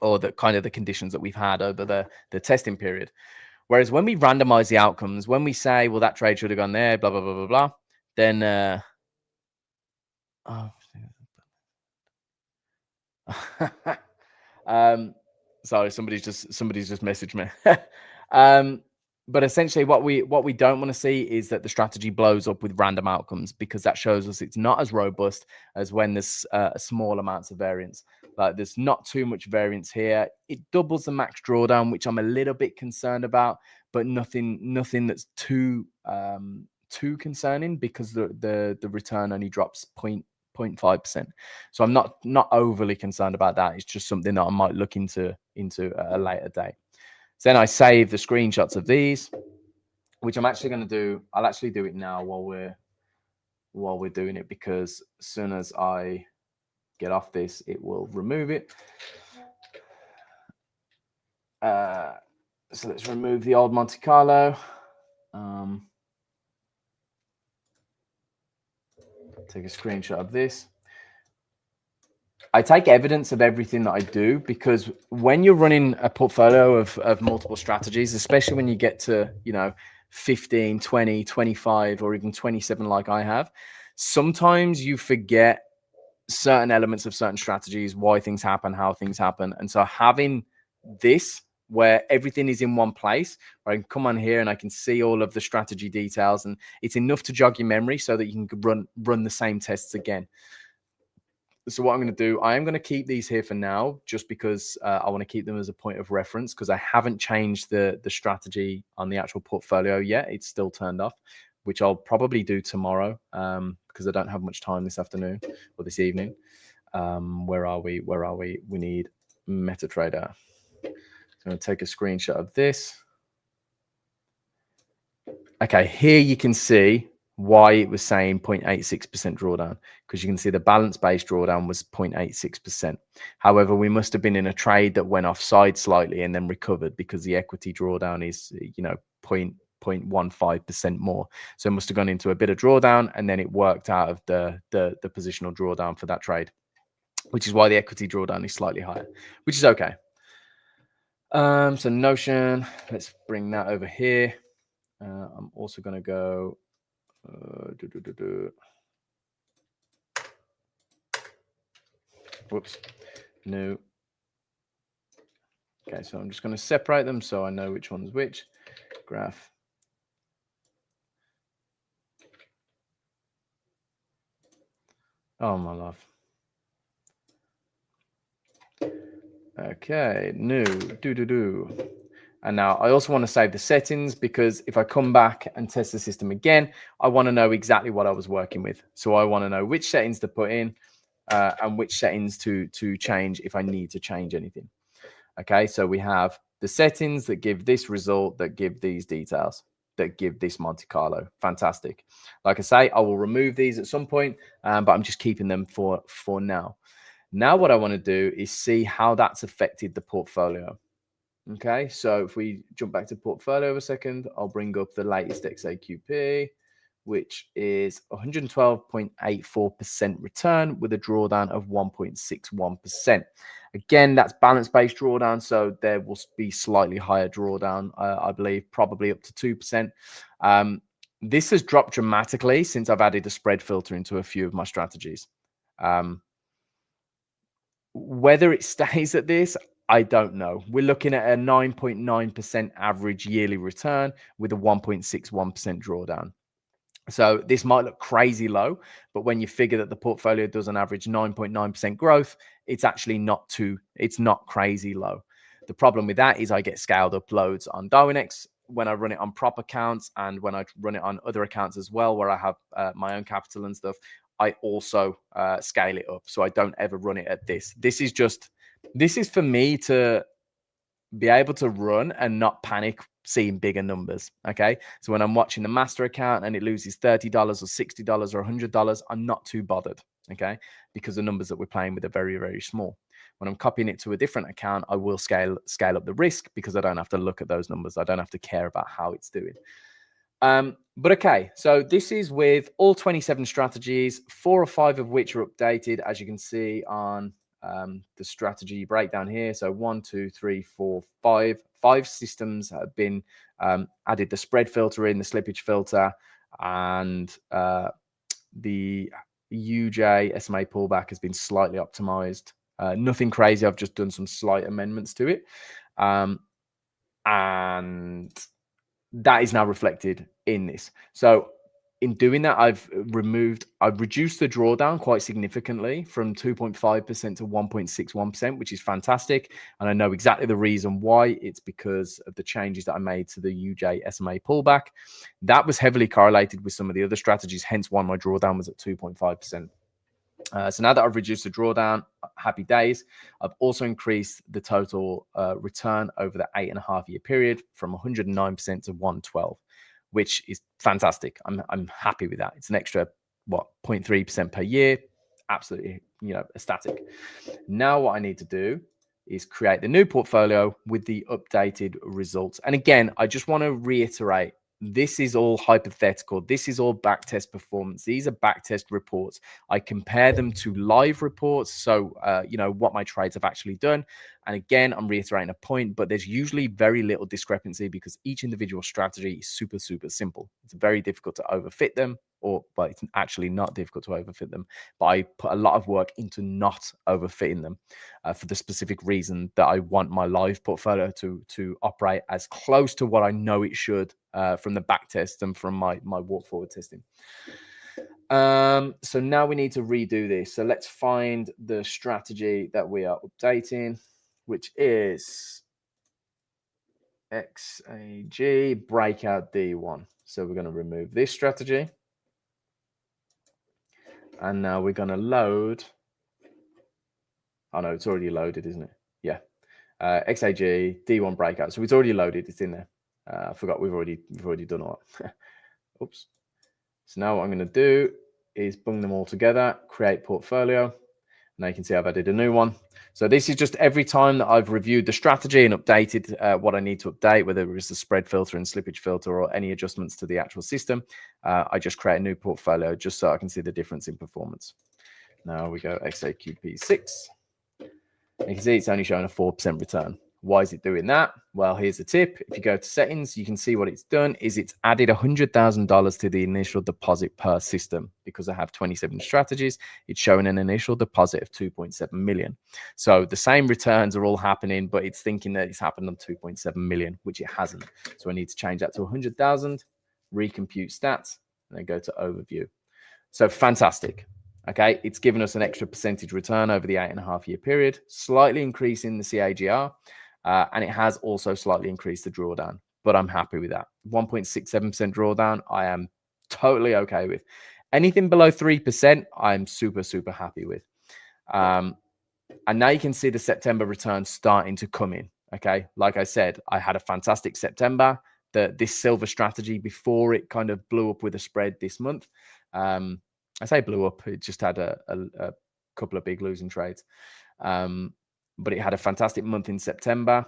Speaker 1: or the kind of the conditions that we've had over the testing period. Whereas when we randomize the outcomes, when we say, well, that trade should have gone there, blah, blah, blah, blah, blah, then, sorry, somebody's just messaged me. But essentially what we don't want to see is that the strategy blows up with random outcomes, because that shows us it's not as robust as when there's small amounts of variance. Like there's not too much variance here. It doubles the max drawdown, which I'm a little bit concerned about, but nothing that's too concerning, because the return only drops 0.5%. So I'm not overly concerned about that. It's just something that I might look into at a later date. So then I save the screenshots of these, which I'm actually going to do. I'll actually do it now while we're doing it, because as soon as I get off this, it will remove it. So let's remove the old Monte Carlo. Take a screenshot of this. I take evidence of everything that I do, because when you're running a portfolio of multiple strategies, especially when you get to, 15, 20, 25, or even 27, like I have, sometimes you forget certain elements of certain strategies, why things happen, how things happen. And so having this, where everything is in one place, where I can come on here and I can see all of the strategy details, and it's enough to jog your memory so that you can run the same tests again. So what I'm going to do, I am going to keep these here for now, just because I want to keep them as a point of reference, because I haven't changed the strategy on the actual portfolio yet. It's still turned off, which I'll probably do tomorrow, because I don't have much time this afternoon or this evening. Where are we? We need MetaTrader. So I'm going to take a screenshot of this. Okay, here you can see why it was saying 0.86% drawdown, because you can see the balance-based drawdown was 0.86%. However, we must have been in a trade that went offside slightly and then recovered, because the equity drawdown is, 0.15% more. So it must have gone into a bit of drawdown, and then it worked out of the positional drawdown for that trade, which is why the equity drawdown is slightly higher, which is okay. So Notion, let's bring that over here. I'm also going to go whoops, no. Okay, so I'm just going to separate them so I know which one's which. Graph. Oh, my love. Okay, new, And now I also want to save the settings, because if I come back and test the system again, I want to know exactly what I was working with. So I want to know which settings to put in and which settings to change if I need to change anything. Okay, so we have the settings that give this result, that give these details, that give this Monte Carlo. Fantastic. Like I say, I will remove these at some point, but I'm just keeping them for now. Now what I want to do is see how that's affected the portfolio. Okay, so if we jump back to portfolio a second, I'll bring up the latest XAQP, which is 112.84% return with a drawdown of 1.61%. Again, that's balance-based drawdown, so there will be slightly higher drawdown, I believe, probably up to 2%. This has dropped dramatically since I've added a spread filter into a few of my strategies. Whether it stays at this, I don't know. We're looking at a 9.9% average yearly return with a 1.61% drawdown. So this might look crazy low, but when you figure that the portfolio does an average 9.9% growth, it's actually it's not crazy low. The problem with that is I get scaled up loads on Darwinex when I run it on prop accounts, and when I run it on other accounts as well, where I have my own capital and stuff, I also scale it up. So I don't ever run it at this. This is for me to be able to run and not panic seeing bigger numbers. Okay. So when I'm watching the master account and it loses $30 or $60 or $100, I'm not too bothered. Okay. Because the numbers that we're playing with are very, very small. When I'm copying it to a different account, I will scale up the risk because I don't have to look at those numbers. I don't have to care about how it's doing. But okay, so this is with all 27 strategies, 4 or 5 of which are updated, as you can see on the strategy breakdown here. So 1, 2, 3, 4, 5. 5 systems have been added: the spread filter in, the slippage filter, and the UJ SMA pullback has been slightly optimized. Nothing crazy. I've just done some slight amendments to it. And that is now reflected in this. So in doing that, I've reduced the drawdown quite significantly from 2.5% to 1.61%, which is fantastic. And I know exactly the reason why. It's because of the changes that I made to the UJ SMA pullback. That was heavily correlated with some of the other strategies, hence why my drawdown was at 2.5%. So now that I've reduced the drawdown, happy days. I've also increased the total return over the 8.5-year period from 109% to 112, which is fantastic. I'm happy with that. It's an extra 0.3% per year. Absolutely, ecstatic. Now what I need to do is create the new portfolio with the updated results. And again, I just want to reiterate, this is all hypothetical. This is all backtest performance. These are backtest reports. I compare them to live reports. So, what my trades have actually done. And again, I'm reiterating a point, but there's usually very little discrepancy because each individual strategy is super, super simple. It's very difficult to overfit them, but it's actually not difficult to overfit them. But I put a lot of work into not overfitting them for the specific reason that I want my live portfolio to operate as close to what I know it should from the back test and from my walk forward testing. So now we need to redo this. So let's find the strategy that we are updating, which is XAG breakout D1. So we're going to remove this strategy. And now we're going to load. Oh no, it's already loaded, isn't it? Yeah. XAG D1 breakout. So it's already loaded. It's in there. I forgot we've already done all that. Oops. So now what I'm going to do is bung them all together, create portfolio. Now you can see I've added a new one. So this is just every time that I've reviewed the strategy and updated what I need to update, whether it was the spread filter and slippage filter or any adjustments to the actual system, I just create a new portfolio just so I can see the difference in performance. Now we go XAQP6. You can see it's only showing a 4% return. Why is it doing that? Well, here's the tip. If you go to settings, you can see what it's done is it's added $100,000 to the initial deposit per system. Because I have 27 strategies, it's showing an initial deposit of 2.7 million. So the same returns are all happening, but it's thinking that it's happened on 2.7 million, which it hasn't. So I need to change that to 100,000, recompute stats, and then go to overview. So fantastic. Okay, it's given us an extra percentage return over the 8.5-year period, slightly increasing the CAGR. And it has also slightly increased the drawdown, but I'm happy with that. 1.67% drawdown, I am totally okay with. Anything below 3%, I'm super, super happy with. And now you can see the September returns starting to come in. Okay, like I said, I had a fantastic September. This silver strategy before it kind of blew up with a spread this month. I say blew up, it just had a couple of big losing trades. But it had a fantastic month in September,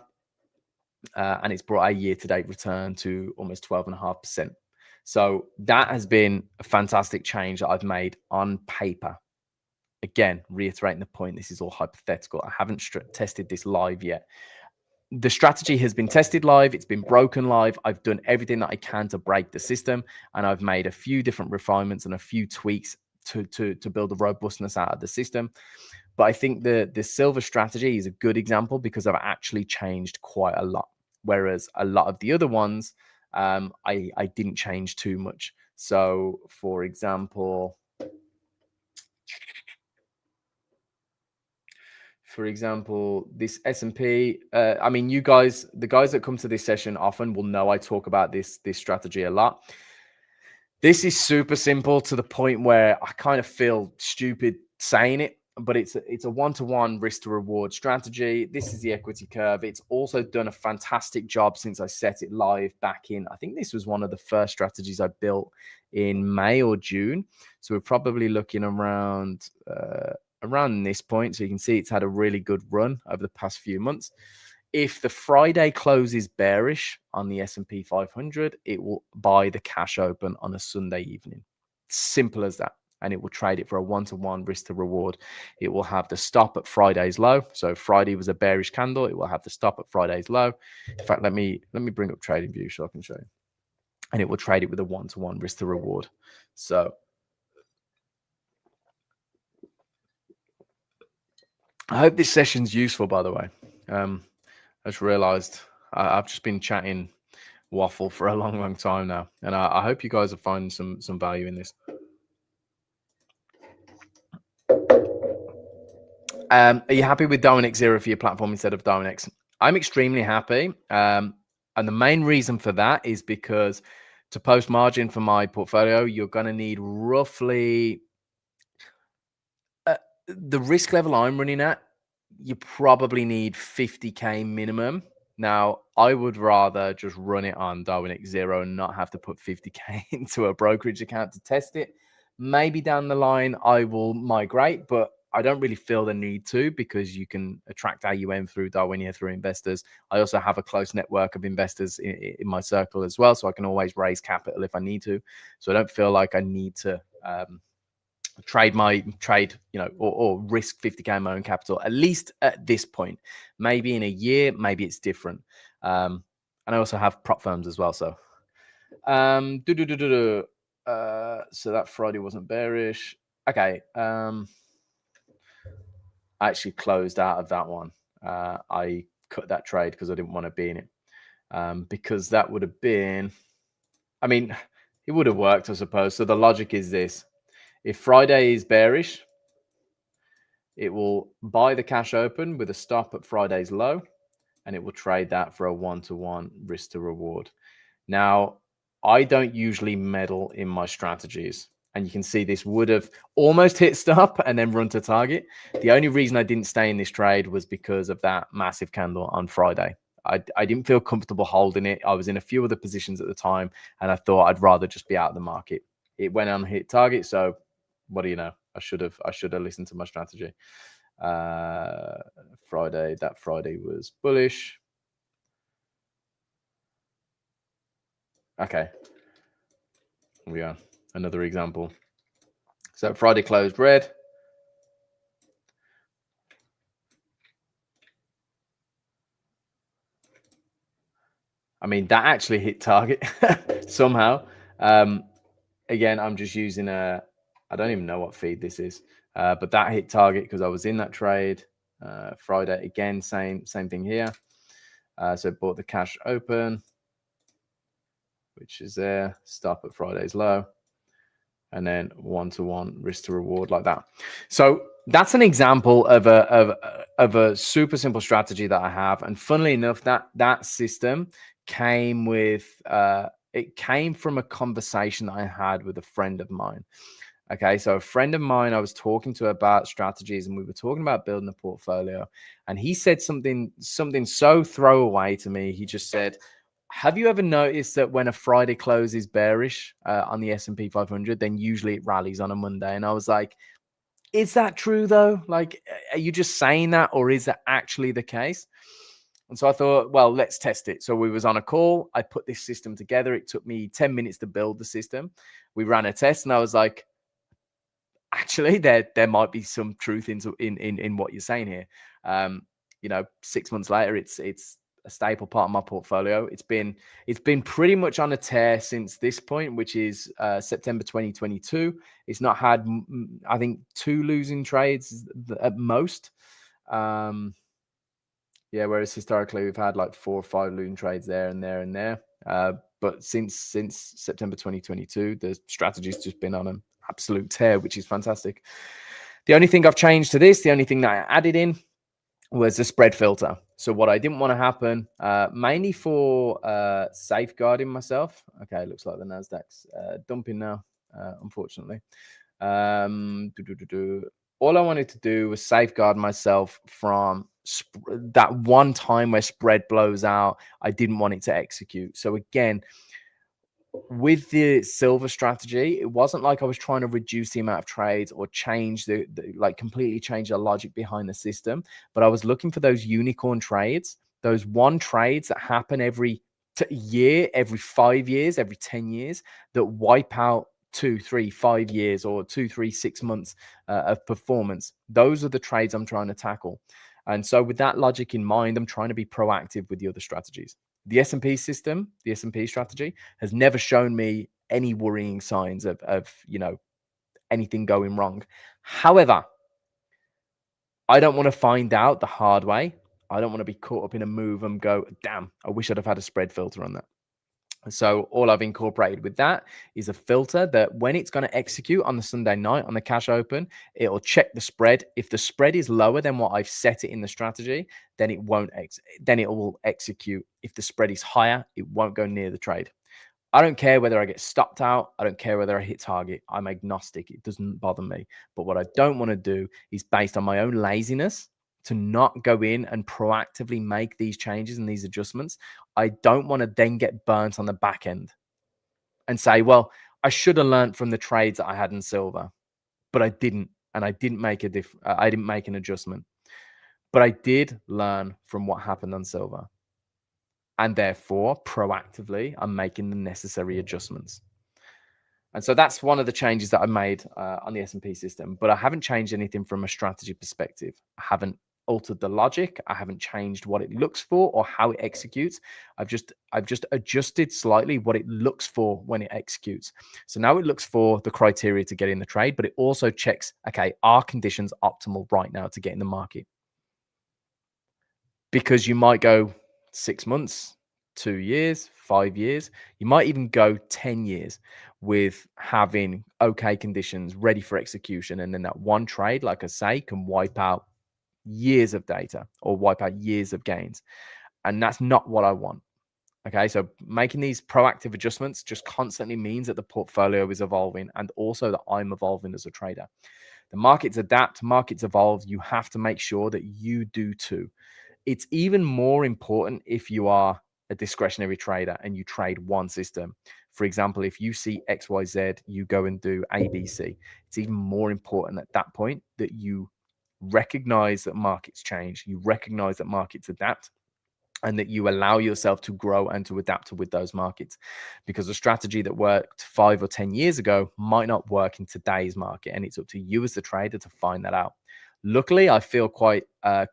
Speaker 1: and it's brought a year-to-date return to almost 12.5%. So that has been a fantastic change that I've made on paper. Again, reiterating the point, this is all hypothetical. I haven't tested this live yet. The strategy has been tested live. It's been broken live. I've done everything that I can to break the system, and I've made a few different refinements and a few tweaks to build a robustness out of the system. But I think the silver strategy is a good example because I've actually changed quite a lot. Whereas a lot of the other ones, I didn't change too much. So for example, this S&P, I mean, you guys, the guys that come to this session often will know I talk about this strategy a lot. This is super simple to the point where I kind of feel stupid saying it, but it's a one-to-one risk to reward strategy. This is the equity curve. It's also done a fantastic job since I set it live back in, I think this was one of the first strategies I built in May or June. So we're probably looking around this point. So you can see it's had a really good run over the past few months. If the Friday closes bearish on the S&P 500, it will buy the cash open on a Sunday evening. Simple as that. And it will trade it for a one-to-one risk to reward. It will have the stop at Friday's low. So Friday was a bearish candle. It will have the stop at Friday's low. In fact, let me bring up trading view so I can show you. And it will trade it with a one-to-one risk to reward. So I hope this session's useful, by the way. I just realized I've just been chatting waffle for a long time now, and I hope you guys are finding some value in this. Are you happy with Darwinex 0 for your platform instead of Darwinex? I'm extremely happy, and the main reason for that is because to post margin for my portfolio, you're going to need roughly the risk level I'm running at. You probably need 50K minimum. Now, I would rather just run it on Darwinex 0 and not have to put 50K into a brokerage account to test it. Maybe down the line, I will migrate, but I don't really feel the need to because you can attract AUM through DarwinIA through investors. I also have a close network of investors in my circle as well, so I can always raise capital if I need to. So I don't feel like I need to trade, you know, or risk 50K in my own capital, at least at this point. Maybe in a year, maybe it's different. And I also have prop firms as well. So, so that Friday wasn't bearish. Okay. I actually closed out of that one. I cut that trade because I didn't want to be in it. Because that would have been, I mean, it would have worked, I suppose. So the logic is this. If Friday is bearish, it will buy the cash open with a stop at Friday's low, and it will trade that for a one-to-one risk to reward. Now, I don't usually meddle in my strategies, and you can see this would have almost hit stop and then run to target. The only reason I didn't stay in this trade was because of that massive candle on Friday. I didn't feel comfortable holding it. I was in a few other positions at the time, and I thought I'd rather just be out of the market. It went on hit target, so what do you know? I should have listened to my strategy. That Friday was bullish. Okay, here we are. Another example. So Friday closed red. I mean, that actually hit target somehow. Again, I'm just using I don't even know what feed this is, but that hit target because I was in that trade. Friday again, same thing here. So bought the cash open, which is there. Stop at Friday's low, and then one-to-one risk to reward like that. So that's an example of a super simple strategy that I have. And funnily enough, that system came with it came from a conversation that I had with a friend of mine. Okay, so a friend of mine I was talking to about strategies, and we were talking about building a portfolio, and he said something so throwaway to me. He just said, have you ever noticed that when a Friday close is bearish on the S&P 500, then usually it rallies on a Monday? And I was like, is that true though? Like, are you just saying that, or is that actually the case? And so I thought, well, let's test it. So we was on a call. I put this system together. It took me 10 minutes to build the system. We ran a test, and I was like, actually, there might be some truth in what you're saying here. You know, 6 months later, it's a staple part of my portfolio. It's been pretty much on a tear since this point, which is September 2022. It's not had, I think, 2 losing trades at most. Yeah, whereas historically we've had like 4 or 5 losing trades there and there and there. But since September 2022, the strategy's just been on an absolute tear, which is fantastic. The only thing I've changed to this, the only thing that I added in was the spread filter. So what I didn't want to happen, mainly for safeguarding myself. Okay, it looks like the Nasdaq's dumping now, unfortunately. All I wanted to do was safeguard myself from that one time where spread blows out. I didn't want it to execute. So again, with the silver strategy, it wasn't like I was trying to reduce the amount of trades or change the like completely change the logic behind the system, but I was looking for those unicorn trades, those one trades that happen every year, every 5 years, every 10 years, that wipe out 2, 3, 5 years or 2, 3, 6 months of performance. Those are the trades I'm trying to tackle. And so with that logic in mind, I'm trying to be proactive with the other strategies. The S&P system, the S&P strategy, has never shown me any worrying signs of anything going wrong. However, I don't want to find out the hard way. I don't want to be caught up in a move and go, damn, I wish I'd have had a spread filter on that. So all I've incorporated with that is a filter that when it's going to execute on the Sunday night on the cash open, it'll check the spread. If the spread is lower than what I've set it in the strategy, then it won't then it will execute. If the spread is higher, it won't go near the trade. I don't care whether I get stopped out. I don't care whether I hit target. I'm agnostic. It doesn't bother me. But what I don't want to do is, based on my own laziness, to not go in and proactively make these changes and these adjustments. I don't want to then get burnt on the back end and say, well, I should have learned from the trades that I had in silver, but I didn't. And I didn't make I didn't make an adjustment, but I did learn from what happened on silver. And therefore, proactively, I'm making the necessary adjustments. And so that's one of the changes that I made on the S&P system. But I haven't changed anything from a strategy perspective. I haven't altered the logic. I haven't changed what it looks for or how it executes. I've just adjusted slightly what it looks for when it executes. So now it looks for the criteria to get in the trade, but it also checks, okay, are conditions optimal right now to get in the market? Because you might go 6 months, 2 years, 5 years. You might even go 10 years with having okay conditions ready for execution. And then that one trade, like I say, can wipe out years of data or wipe out years of gains. And that's not what I want. Okay, so making these proactive adjustments just constantly means that the portfolio is evolving and also that I'm evolving as a trader. The markets adapt, markets evolve. You have to make sure that you do too. It's even more important if you are a discretionary trader and you trade one system. For example, if you see XYZ, you go and do ABC. It's even more important at that point that you recognize that markets change, you recognize that markets adapt, and that you allow yourself to grow and to adapt with those markets, because a strategy that worked 5 or 10 years ago might not work in today's market, and it's up to you as the trader to find that out. Luckily, I feel quite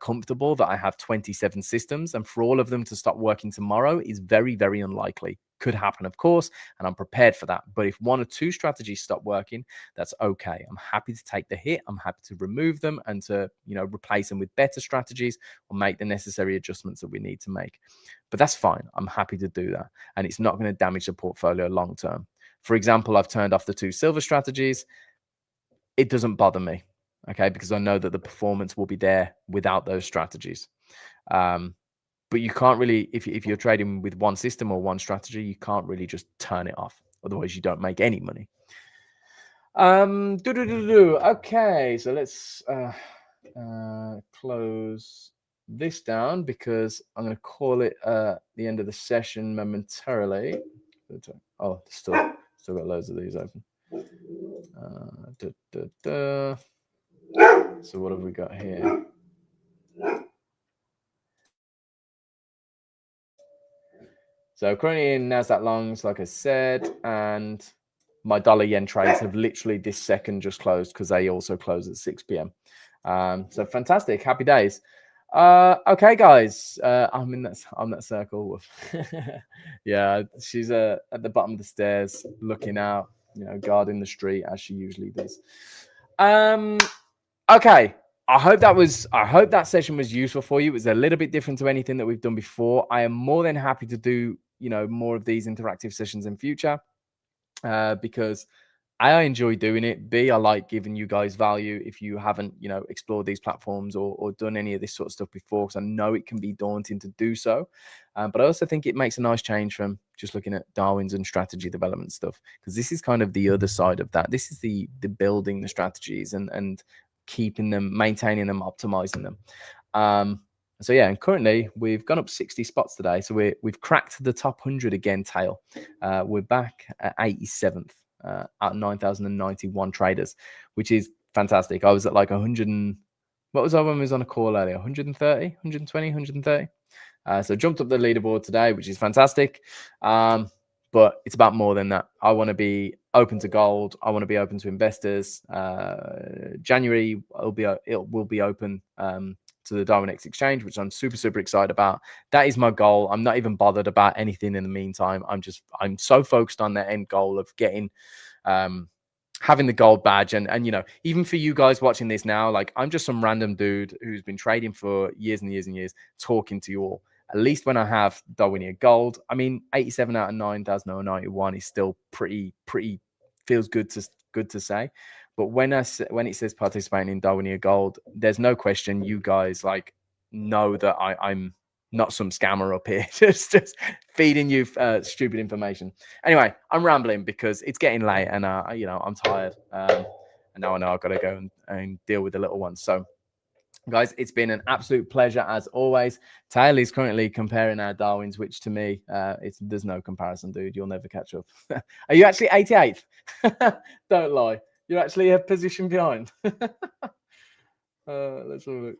Speaker 1: comfortable that I have 27 systems, and for all of them to stop working tomorrow is very, very unlikely. Could happen, of course, and I'm prepared for that. But if 1 or 2 strategies stop working, that's okay. I'm happy to take the hit. I'm happy to remove them and to, replace them with better strategies or make the necessary adjustments that we need to make. But that's fine. I'm happy to do that, and it's not going to damage the portfolio long term. For example, I've turned off the 2 silver strategies. It doesn't bother me. Okay, because I know that the performance will be there without those strategies. But you can't really, if you're trading with one system or one strategy, you can't really just turn it off. Otherwise, you don't make any money. Okay, so let's close this down because I'm going to call it the end of the session momentarily. Oh, still got loads of these open. So what have we got here? So currently in NASDAQ longs, like I said, and my dollar yen trades have literally this second just closed because they also close at 6 p.m. So fantastic, happy days. Okay, guys. I'm that circle. Yeah, she's at the bottom of the stairs, looking out, guarding the street as she usually does. Okay. I hope that session was useful for you. It was a little bit different to anything that we've done before. I am more than happy to do, more of these interactive sessions in future, because I enjoy doing it. B, I like giving you guys value if you haven't, explored these platforms or done any of this sort of stuff before, because I know it can be daunting to do so. But I also think it makes a nice change from just looking at Darwin's and strategy development stuff, because this is kind of the other side of that. This is the building the strategies and keeping them, maintaining them, optimizing them. So yeah, and currently we've gone up 60 spots today. So we've cracked the top 100 again, tail. We're back at 87th. At 9,091 traders, which is fantastic. I was at like 100 and what was I when we was on a call earlier? 130, 120, 130. So jumped up the leaderboard today, which is fantastic. But it's about more than that. I want to be open to gold. I want to be open to investors. January it will be open to the Darwinex exchange, which I'm super, super excited about. That is my goal. I'm not even bothered about anything in the meantime. I'm so focused on the end goal of getting, having the gold badge. And even for you guys watching this now, like I'm just some random dude who's been trading for years and years and years, talking to you all. At least when I have DarwinIA Gold, I mean, 87 out of 9,091 is still pretty feels good to say. But when it says participating in DarwinIA Gold, there's no question you guys like know that I'm not some scammer up here, just feeding you stupid information. Anyway, I'm rambling because it's getting late and I'm tired. And now I know I've got to go and deal with the little ones. So guys, it's been an absolute pleasure as always. Taylor is currently comparing our Darwins, which to me, there's no comparison, dude. You'll never catch up. Are you actually 88th? Don't lie. You're actually a position behind. Let's have a look.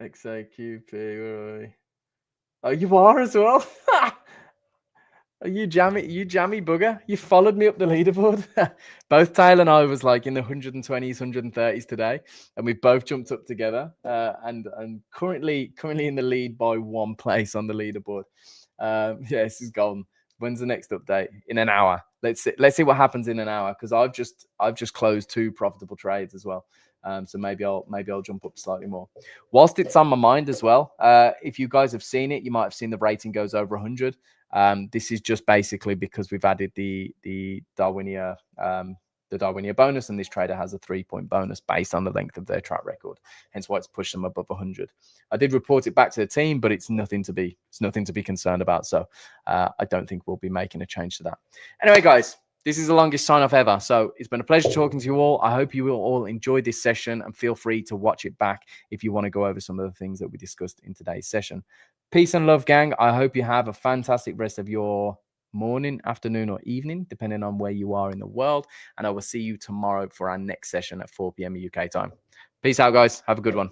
Speaker 1: XAQP, where are we? Oh, you are as well? Are you jammy bugger? You followed me up the leaderboard. Both Taylor and I was like in the 120s, 130s today, and we both jumped up together. And currently in the lead by 1 place on the leaderboard. Yeah, this is golden. When's the next update? In an hour. Let's see what happens in an hour, because I've just closed 2 profitable trades as well. So maybe I'll jump up slightly more. Whilst it's on my mind as well, if you guys have seen it, you might have seen the rating goes over 100. This is just basically because we've added the DarwinIA bonus, and this trader has a 3-point bonus based on the length of their track record. Hence why it's pushed them above 100. I did report it back to the team, but it's nothing to be concerned about. So I don't think we'll be making a change to that. Anyway, guys, this is the longest sign off ever. So it's been a pleasure talking to you all. I hope you will all enjoy this session, and feel free to watch it back if you want to go over some of the things that we discussed in today's session. Peace and love, gang. I hope you have a fantastic rest of your morning, afternoon, or evening, depending on where you are in the world. And I will see you tomorrow for our next session at 4 p.m. UK time. Peace out, guys. Have a good one.